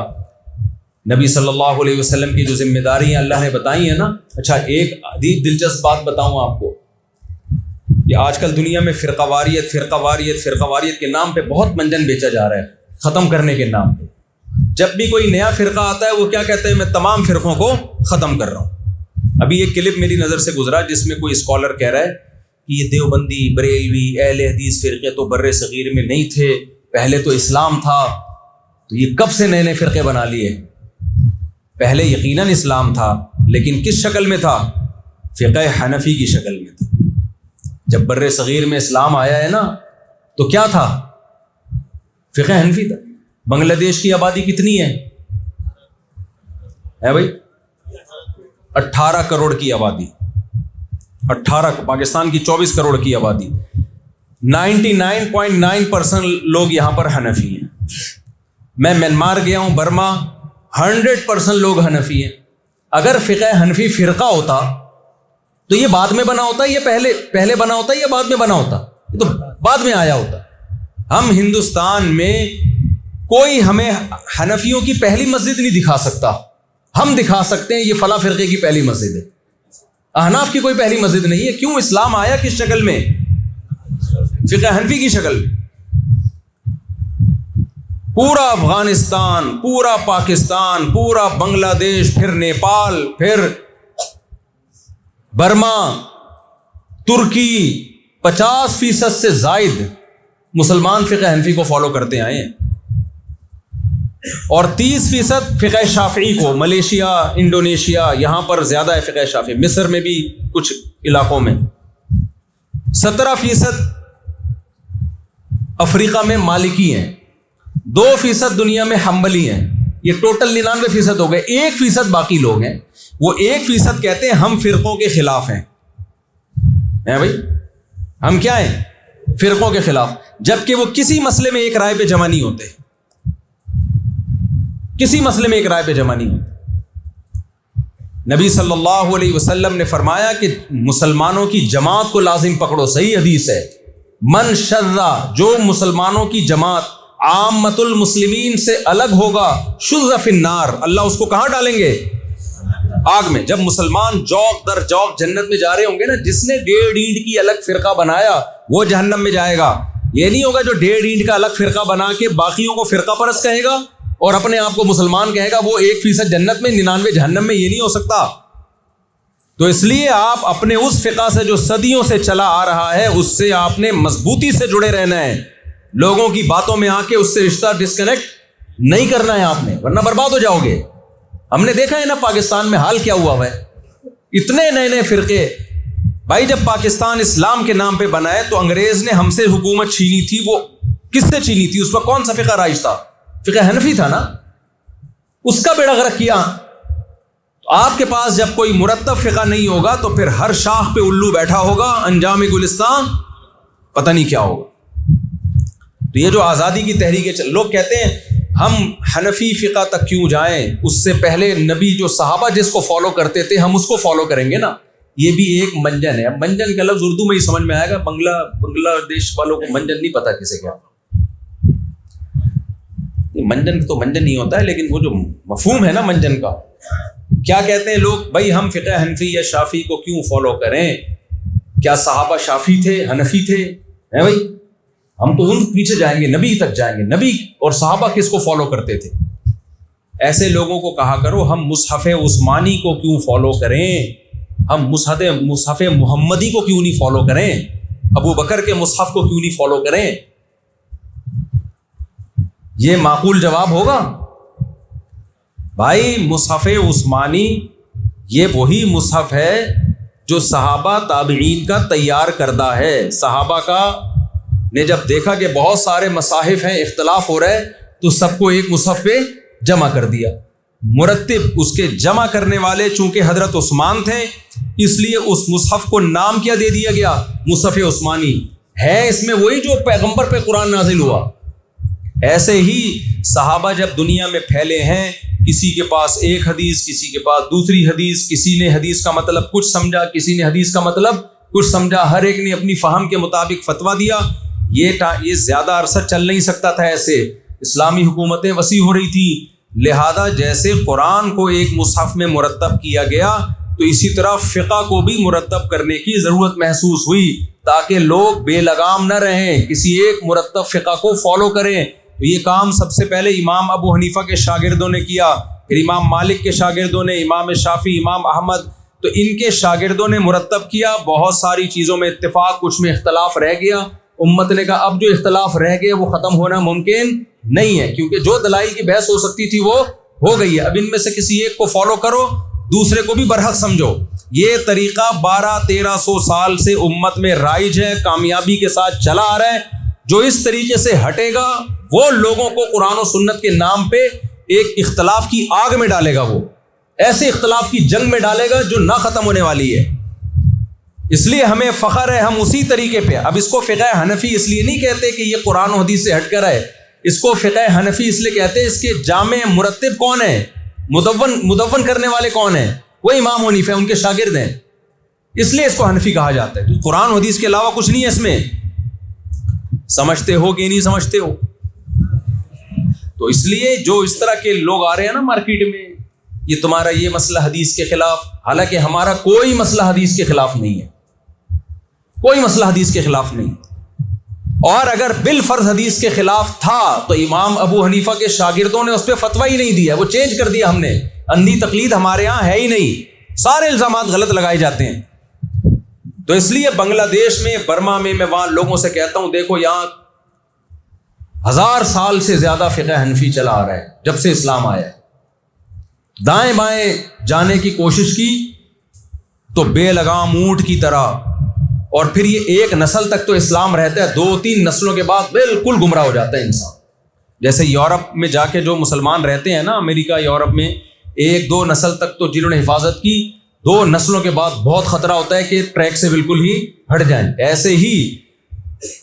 نبی صلی اللہ علیہ وسلم کی جو ذمہ داری ہیں اللہ نے بتائی ہیں نا. اچھا, ایک عجیب دلچسپ بات بتاؤں آپ کو. یہ آج کل دنیا میں فرقہ واریت کے نام پہ بہت منجن بیچا جا رہا ہے, ختم کرنے کے نام پہ. جب بھی کوئی نیا فرقہ آتا ہے وہ کیا کہتے ہیں, میں تمام فرقوں کو ختم کر رہا ہوں. ابھی ایک کلپ میری نظر سے گزرا جس میں کوئی اسکالر کہہ رہا ہے کہ یہ دیوبندی, بریلوی, اہل حدیث فرقے تو بر صغیر میں نہیں تھے, پہلے تو اسلام تھا, تو یہ کب سے نئے نئے فرقے بنا لیے؟ پہلے یقیناً اسلام تھا, لیکن کس شکل میں تھا؟ فقہ حنفی کی شکل میں تھا. جب بر صغیر میں اسلام آیا ہے نا تو کیا تھا؟ فقہ حنفی تھا. بنگلہ دیش کی آبادی کتنی ہے بھائی؟ 18 کروڑ کی آبادی. 18, پاکستان کی 24 کروڑ کی آبادی. 99.9% لوگ یہاں پر حنفی ہیں. میں میانمار گیا ہوں, برما, 100% لوگ حنفی ہیں. اگر فقہ حنفی فرقہ ہوتا تو یہ بعد میں بنا ہوتا, یہ پہلے بنا ہوتا, یہ بعد میں بنا ہوتا, یہ تو بعد میں آیا ہوتا. ہم ہندوستان میں کوئی ہمیں حنفیوں کی پہلی مسجد نہیں دکھا سکتا. ہم دکھا سکتے ہیں یہ فلاں فرقے کی پہلی مسجد ہے. احناف کی کوئی پہلی مسجد نہیں ہے. کیوں؟ اسلام آیا کس شکل میں؟ فقہ حنفی کی شکل میں. پورا افغانستان, پورا پاکستان, پورا بنگلہ دیش, پھر نیپال, پھر برما, ترکی, 50% سے زائد مسلمان فقہ حنفی کو فالو کرتے آئے ہیں, اور 30% فقہ شافعی کو. ملیشیا, انڈونیشیا, یہاں پر زیادہ ہے فقہ شافعی. مصر میں بھی کچھ علاقوں میں. 17% افریقہ میں مالکی ہیں. 2% دنیا میں حنبلی ہیں. یہ ٹوٹل 99% ہو گئے. 1% باقی لوگ ہیں. وہ 1% کہتے ہیں ہم فرقوں کے خلاف ہیں بھائی. ہم کیا ہیں؟ فرقوں کے خلاف. جبکہ وہ کسی مسئلے میں ایک رائے پہ جمع نہیں ہوتے. کسی مسئلے میں ایک رائے پہ جمع نہیں ہوتے. نبی صلی اللہ علیہ وسلم نے فرمایا کہ مسلمانوں کی جماعت کو لازم پکڑو. صحیح حدیث ہے. من شذا، جو مسلمانوں کی جماعت عامت المسلمین سے الگ ہوگا، شذ فی النار، اللہ اس کو کہاں ڈالیں گے؟ آگ میں. جب مسلمان جوق در جوق جنت میں جا رہے ہوں گے نا، جس نے 1.5 اینٹ کی الگ فرقہ بنایا وہ جہنم میں جائے گا. یہ نہیں ہوگا جو 1.5 اینٹ کا الگ فرقہ بنا کے باقیوں کو فرقہ پرست کہے گا اور اپنے آپ کو مسلمان کہے گا وہ 1% جنت میں 99 جہنم میں. یہ نہیں ہو سکتا. تو اس لیے آپ اپنے اس فقہ سے جو صدیوں سے چلا آ رہا ہے اس سے آپ نے مضبوطی سے جڑے رہنا ہے. لوگوں کی باتوں میں آ کے اس سے رشتہ ڈسکنیکٹ نہیں کرنا ہے آپ نے، ورنہ برباد ہو جاؤ گے. ہم نے دیکھا ہے نا پاکستان میں حال کیا ہوا ہے. اتنے نئے نئے فرقے. بھائی جب پاکستان اسلام کے نام پہ بنا ہے تو انگریز نے ہم سے حکومت چھینی تھی. وہ کس سے چھینی تھی؟ اس وقت کون سا فقہ رائج تھا؟ فقہ حنفی تھا نا. اس کا بیڑا غرق کیا. آپ کے پاس جب کوئی مرتب فقہ نہیں ہوگا تو پھر ہر شاخ پہ الو بیٹھا ہوگا، انجام گلستان پتہ نہیں کیا ہوگا. تو یہ جو آزادی کی تحریک لوگ کہتے ہیں ہم حنفی فقہ تک کیوں جائیں، اس سے پہلے نبی جو صحابہ جس کو فالو کرتے تھے ہم اس کو فالو کریں گے نا. یہ بھی ایک منجن ہے. اب منجن کا لفظ اردو میں ہی سمجھ میں آئے گا. بنگلہ دیش والوں کو منجن نہیں پتا کسے کیا. منجن تو منجن نہیں ہوتا ہے، لیکن وہ جو مفہوم ہے نا منجن کا، کیا کہتے ہیں لوگ؟ بھائی ہم فقہ حنفی یا شافی کو کیوں فالو کریں؟ کیا صحابہ شافی تھے، حنفی تھے؟ ہیں بھائی ہم تو ان پیچھے جائیں گے، نبی تک جائیں گے. نبی اور صحابہ کس کو فالو کرتے تھے؟ ایسے لوگوں کو کہا کرو ہم مصحف عثمانی کو کیوں فالو کریں، ہم مصحف محمدی کو کیوں نہیں فالو کریں، ابو بکر کے مصحف کو کیوں نہیں فالو کریں؟ یہ معقول جواب ہوگا؟ بھائی مصحف عثمانی یہ وہی مصحف ہے جو صحابہ تابعین کا تیار کردہ ہے. صحابہ کا نے جب دیکھا کہ بہت سارے مصاحف ہیں، اختلاف ہو رہا ہے، تو سب کو ایک مصحف پہ جمع کر دیا. مرتب اس کے جمع کرنے والے چونکہ حضرت عثمان تھے، اس لیے اس مصحف کو نام کیا دے دیا گیا؟ مصحف عثمانی. ہے اس میں وہی جو پیغمبر پہ قرآن نازل ہوا. ایسے ہی صحابہ جب دنیا میں پھیلے ہیں، کسی کے پاس ایک حدیث، کسی کے پاس دوسری حدیث، کسی نے حدیث کا مطلب کچھ سمجھا، کسی نے حدیث کا مطلب کچھ سمجھا، ہر ایک نے اپنی فہم کے مطابق فتویٰ دیا. یہ زیادہ عرصہ چل نہیں سکتا تھا. ایسے اسلامی حکومتیں وسیع ہو رہی تھی. لہذا جیسے قرآن کو ایک مصحف میں مرتب کیا گیا تو اسی طرح فقہ کو بھی مرتب کرنے کی ضرورت محسوس ہوئی تاکہ لوگ بے لگام نہ رہیں، کسی ایک مرتب فقہ کو فالو کریں. تو یہ کام سب سے پہلے امام ابو حنیفہ کے شاگردوں نے کیا، پھر امام مالک کے شاگردوں نے، امام شافعی، امام احمد، تو ان کے شاگردوں نے مرتب کیا. بہت ساری چیزوں میں اتفاق، کچھ میں اختلاف رہ گیا. امت نے کہا اب جو اختلاف رہ گئے وہ ختم ہونا ممکن نہیں ہے، کیونکہ جو دلائل کی بحث ہو سکتی تھی وہ ہو گئی ہے. اب ان میں سے کسی ایک کو فالو کرو، دوسرے کو بھی برحق سمجھو. یہ طریقہ 1200-1300 سال سے امت میں رائج ہے، کامیابی کے ساتھ چلا آ رہا ہے. جو اس طریقے سے ہٹے گا وہ لوگوں کو قرآن و سنت کے نام پہ ایک اختلاف کی آگ میں ڈالے گا، وہ ایسے اختلاف کی جنگ میں ڈالے گا جو نہ ختم ہونے والی ہے. اس لیے ہمیں فخر ہے ہم اسی طریقے پہ. اب اس کو فقہ حنفی اس لیے نہیں کہتے کہ یہ قرآن و حدیث سے ہٹ کر ہے، اس کو فقہ حنفی اس لیے کہتے ہیں اس کے جامع مرتب کون ہے، مدون کرنے والے کون ہیں؟ وہ امام حنیفہ، ان کے شاگرد ہیں، اس لیے اس کو حنفی کہا جاتا ہے. تو قرآن و حدیث کے علاوہ کچھ نہیں ہے اس میں. سمجھتے ہو کہ نہیں سمجھتے ہو؟ تو اس لیے جو اس طرح کے لوگ آ رہے ہیں نا مارکیٹ میں، یہ تمہارا یہ مسئلہ حدیث کے خلاف، حالانکہ ہمارا کوئی مسئلہ حدیث کے خلاف نہیں ہے، کوئی مسئلہ حدیث کے خلاف نہیں. اور اگر بالفرض حدیث کے خلاف تھا تو امام ابو حنیفہ کے شاگردوں نے اس پہ فتویٰ ہی نہیں دیا، وہ چینج کر دیا ہم نے. اندھی تقلید ہمارے ہاں ہے ہی نہیں، سارے الزامات غلط لگائے جاتے ہیں. تو اس لیے بنگلہ دیش میں، برما میں وہاں لوگوں سے کہتا ہوں دیکھو یہاں 1000 سال سے زیادہ فقہ حنفی چلا آ رہا ہے جب سے اسلام آیا ہے. دائیں بائیں جانے کی کوشش کی تو بے لگام اونٹ کی طرح، اور پھر یہ ایک نسل تک تو اسلام رہتا ہے، 2-3 نسلوں کے بعد بالکل گمراہ ہو جاتا ہے انسان. جیسے یورپ میں جا کے جو مسلمان رہتے ہیں نا، امریکہ یورپ میں، 1-2 نسل تک تو جنہوں نے حفاظت کی، 2 نسلوں کے بعد بہت خطرہ ہوتا ہے کہ ٹریک سے بالکل ہی ہٹ جائیں۔ ایسے ہی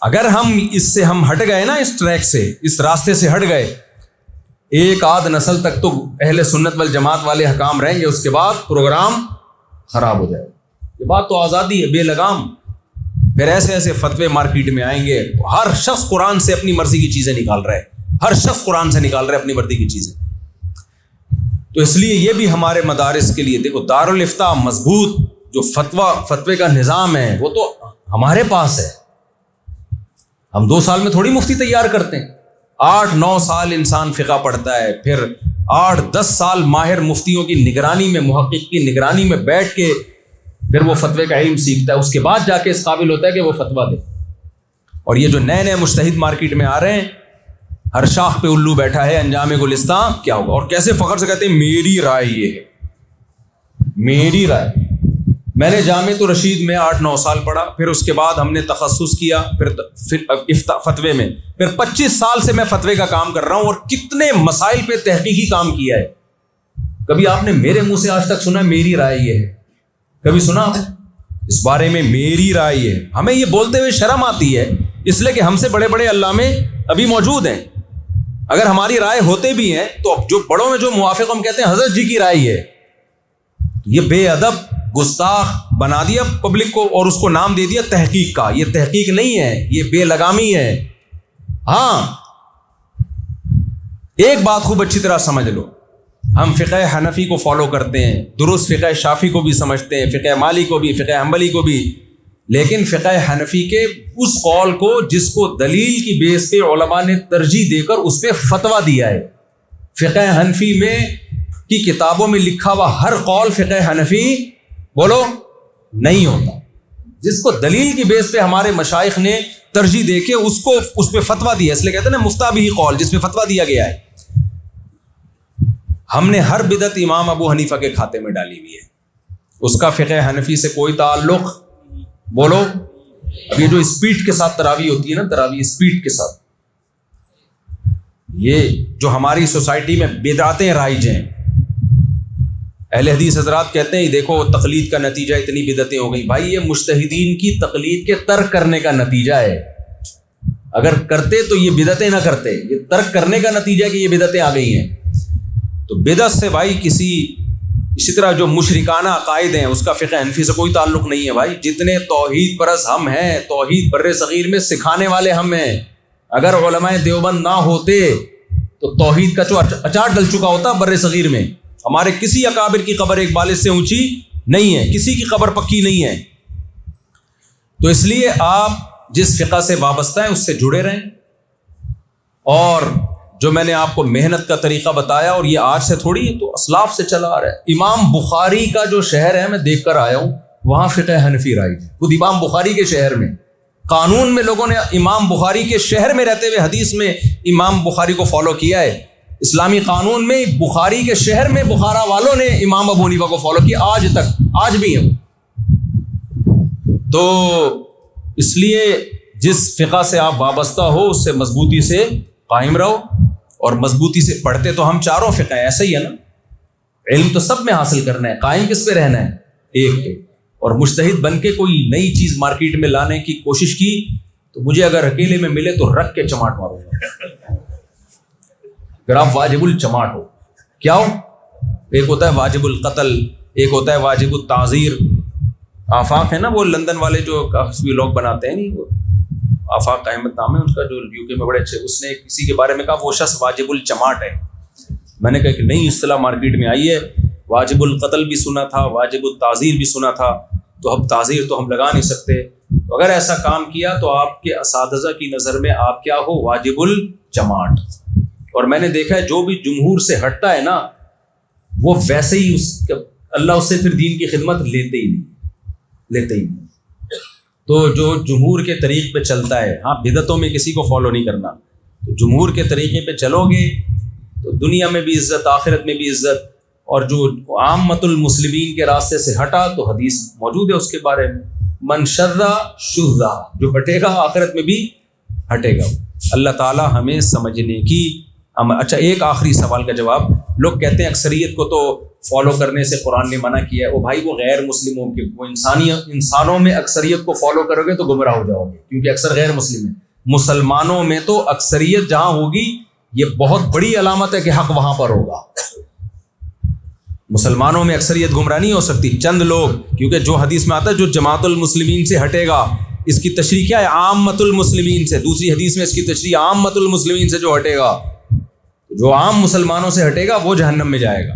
اگر ہم ہٹ گئے نا، اس ٹریک سے، اس راستے سے ہٹ گئے، 1-8 نسل تک تو اہل سنت والجماعت والے حکام رہیں گے، اس کے بعد پروگرام خراب ہو جائے گا۔ یہ بات تو آزادی ہے بے لگام۔ پھر ایسے ایسے فتوے مارکیٹ میں آئیں گے، ہر شخص قرآن سے اپنی مرضی کی چیزیں نکال رہا ہے، ہر شخص قرآن سے نکال رہا ہے اپنی مرضی کی چیزیں۔ تو اس لیے یہ بھی ہمارے مدارس کے لیے، دیکھو دارالافتاء مضبوط جو فتوے کا نظام ہے وہ تو ہمارے پاس ہے۔ ہم 2 سال میں تھوڑی مفتی تیار کرتے ہیں، 8-9 سال انسان فقہ پڑھتا ہے، پھر 8-10 سال ماہر مفتیوں کی نگرانی میں، محقق کی نگرانی میں بیٹھ کے پھر وہ فتوے کا علم سیکھتا ہے، اس کے بعد جا کے اس قابل ہوتا ہے کہ وہ فتویٰ دے۔ اور یہ جو نئے مجتہد مارکیٹ میں آ رہے ہیں، ہر شاخ پہ الو بیٹھا ہے، انجام گلستاں کیا ہوگا، اور کیسے فخر سے کہتے ہیں میری رائے یہ ہے، میری رائے۔ میں نے جامعۃ الرشید میں 8-9 سال پڑھا، پھر اس کے بعد ہم نے تخصص کیا، پھر فتوے میں، پھر 25 سال سے میں فتوے کا کام کر رہا ہوں، اور کتنے مسائل پہ تحقیقی کام کیا ہے۔ کبھی آپ نے میرے منہ سے آج تک سنا میری رائے یہ ہے؟ کبھی سنا آپ اس بارے میں میری رائے یہ ہے؟ ہمیں یہ بولتے ہوئے شرم آتی ہے، اس لیے کہ ہم سے بڑے بڑے علامے ابھی موجود ہیں۔ اگر ہماری رائے ہوتے بھی ہیں تو جو بڑوں میں جو موافق ہم کہتے ہیں حضرت جی کی رائے ہے، یہ بے ادب گستاخ بنا دیا پبلک کو، اور اس کو نام دے دیا تحقیق کا۔ یہ تحقیق نہیں ہے، یہ بے لگامی ہے۔ ہاں ایک بات خوب اچھی طرح سمجھ لو، ہم فقہ حنفی کو فالو کرتے ہیں، درست فقہ شافعی کو بھی سمجھتے ہیں، فقہ مالی کو بھی، فقہ حنبلی کو بھی، لیکن فقہ حنفی کے اس قول کو جس کو دلیل کی بیس پہ علماء نے ترجیح دے کر اس پہ فتویٰ دیا ہے۔ فقہ حنفی میں کی کتابوں میں لکھا ہوا ہر قول فقہ حنفی بولو نہیں ہوتا، جس کو دلیل کی بیس پہ ہمارے مشائخ نے ترجیح دے کے اس پہ فتویٰ دیا، اس لیے کہتے ہیں نا مفتیٰ بھی قول، جس پہ فتویٰ دیا گیا ہے۔ ہم نے ہر بدعت امام ابو حنیفہ کے کھاتے میں ڈالی ہوئی ہے، اس کا فقہ حنفی سے کوئی تعلق بولو۔ اب یہ جو اسپیڈ کے ساتھ تراویح ہوتی ہے نا، تراویح اسپیڈ کے ساتھ، یہ جو ہماری سوسائٹی میں بدعتیں رائج ہیں، اہل حدیث حضرات کہتے ہیں دیکھو تقلید کا نتیجہ اتنی بدعتیں ہو گئی۔ بھائی یہ مجتہدین کی تقلید کے ترک کرنے کا نتیجہ ہے، اگر کرتے تو یہ بدعتیں نہ کرتے، یہ ترک کرنے کا نتیجہ ہے کہ یہ بدعتیں آ گئی ہیں۔ تو بدعت سے بھائی اسی طرح جو مشرکانہ عقائد ہیں اس کا فقہ حنفی سے کوئی تعلق نہیں ہے۔ بھائی جتنے توحید پرست ہم ہیں، توحید بر صغیر میں سکھانے والے ہم ہیں، اگر علماء دیوبند نہ ہوتے تو توحید کا جو اچار ڈل چکا ہوتا بر صغیر میں۔ ہمارے کسی اکابر کی قبر ایک بالش سے اونچی نہیں ہے، کسی کی قبر پکی نہیں ہے۔ تو اس لیے آپ جس فقہ سے وابستہ ہیں اس سے جڑے رہیں، اور جو میں نے آپ کو محنت کا طریقہ بتایا، اور یہ آج سے تھوڑی ہے، تو اسلاف سے چلا آ رہا ہے۔ امام بخاری کا جو شہر ہے میں دیکھ کر آیا ہوں، وہاں فقہ حنفی رائج ہے، خود امام بخاری کے شہر میں۔ قانون میں لوگوں نے امام بخاری کے شہر میں رہتے ہوئے حدیث میں امام بخاری کو فالو کیا ہے، اسلامی قانون میں بخاری کے شہر میں بخارا والوں نے امام ابو حنیفہ کو فالو کیا، آج تک، آج بھی ہے۔ تو اس لیے جس فقہ سے آپ وابستہ ہو اس سے مضبوطی سے قائم رہو، اور مضبوطی سے پڑھتے تو ہم چاروں فقہ ہیں، ایسا ہی ہے نا، علم تو سب میں حاصل کرنا ہے، قائم کس پہ رہنا ہے؟ ایک پہ۔ اور مجتہد بن کے کوئی نئی چیز مارکیٹ میں لانے کی کوشش کی تو مجھے اگر اکیلے میں ملے تو رکھ کے چماٹ ماروں گا۔ اگر آپ واجب الچماٹ ہو، کیا ہو؟ ایک ہوتا ہے واجب القتل، ایک ہوتا ہے واجب التعزیر۔ آفاق ہے نا وہ لندن والے جو کافی لوگ بناتے ہیں، نہیں وہ آفاق احمد نام ہے ان کا، جو یو کے میں بڑے اچھے، اس نے کسی کے بارے میں کہا وہ شخص واجب الچماٹ ہے۔ میں نے کہا کہ نئی اصطلاح مارکیٹ میں آئی ہے، واجب القتل بھی سنا تھا، واجب التعزیر بھی سنا تھا، تو اب تعزیر تو ہم لگا نہیں سکتے۔ تو اگر ایسا کام کیا تو آپ کے اساتذہ کی نظر میں آپ کیا ہو؟ واجب الجماعت۔ اور میں نے دیکھا ہے جو بھی جمہور سے ہٹتا ہے نا وہ ویسے ہی اللہ اس سے پھر دین کی خدمت لیتے ہی نہیں۔ تو جو جمہور کے طریق پہ چلتا ہے، ہاں بدعتوں میں کسی کو فالو نہیں کرنا، تو جمہور کے طریقے پہ چلو گے تو دنیا میں بھی عزت، آخرت میں بھی عزت۔ اور جو عامت المسلمین کے راستے سے ہٹا تو حدیث موجود ہے اس کے بارے میں، من شذ شذ، جو ہٹے گا آخرت میں بھی ہٹے گا۔ اللہ تعالی ہمیں سمجھنے کی اچھا ایک آخری سوال کا جواب. لوگ کہتے ہیں اکثریت کو تو فالو کرنے سے قرآن نے منع کیا ہے. وہ بھائی وہ غیر مسلموں کے وہ انسانوں میں اکثریت کو فالو کرو گے تو گمراہ ہو جاؤ گے کیونکہ اکثر غیر مسلم ہیں. مسلمانوں میں تو اکثریت جہاں ہوگی یہ بہت بڑی علامت ہے کہ حق وہاں پر ہوگا. مسلمانوں میں اکثریت گمراہ نہیں ہو سکتی. چند لوگ, کیونکہ جو حدیث میں آتا ہے جو جماعت المسلمین سے ہٹے گا, اس کی تشریح کیا ہے؟ عامت المسلمین سے. دوسری حدیث میں اس کی تشریح عامت المسلمین سے جو ہٹے گا, جو عام مسلمانوں سے ہٹے گا وہ جہنم میں جائے گا.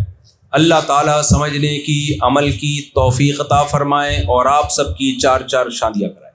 اللہ تعالیٰ سمجھنے کی, عمل کی توفیق عطا فرمائے اور آپ سب کی 4 شادیاں کرائے.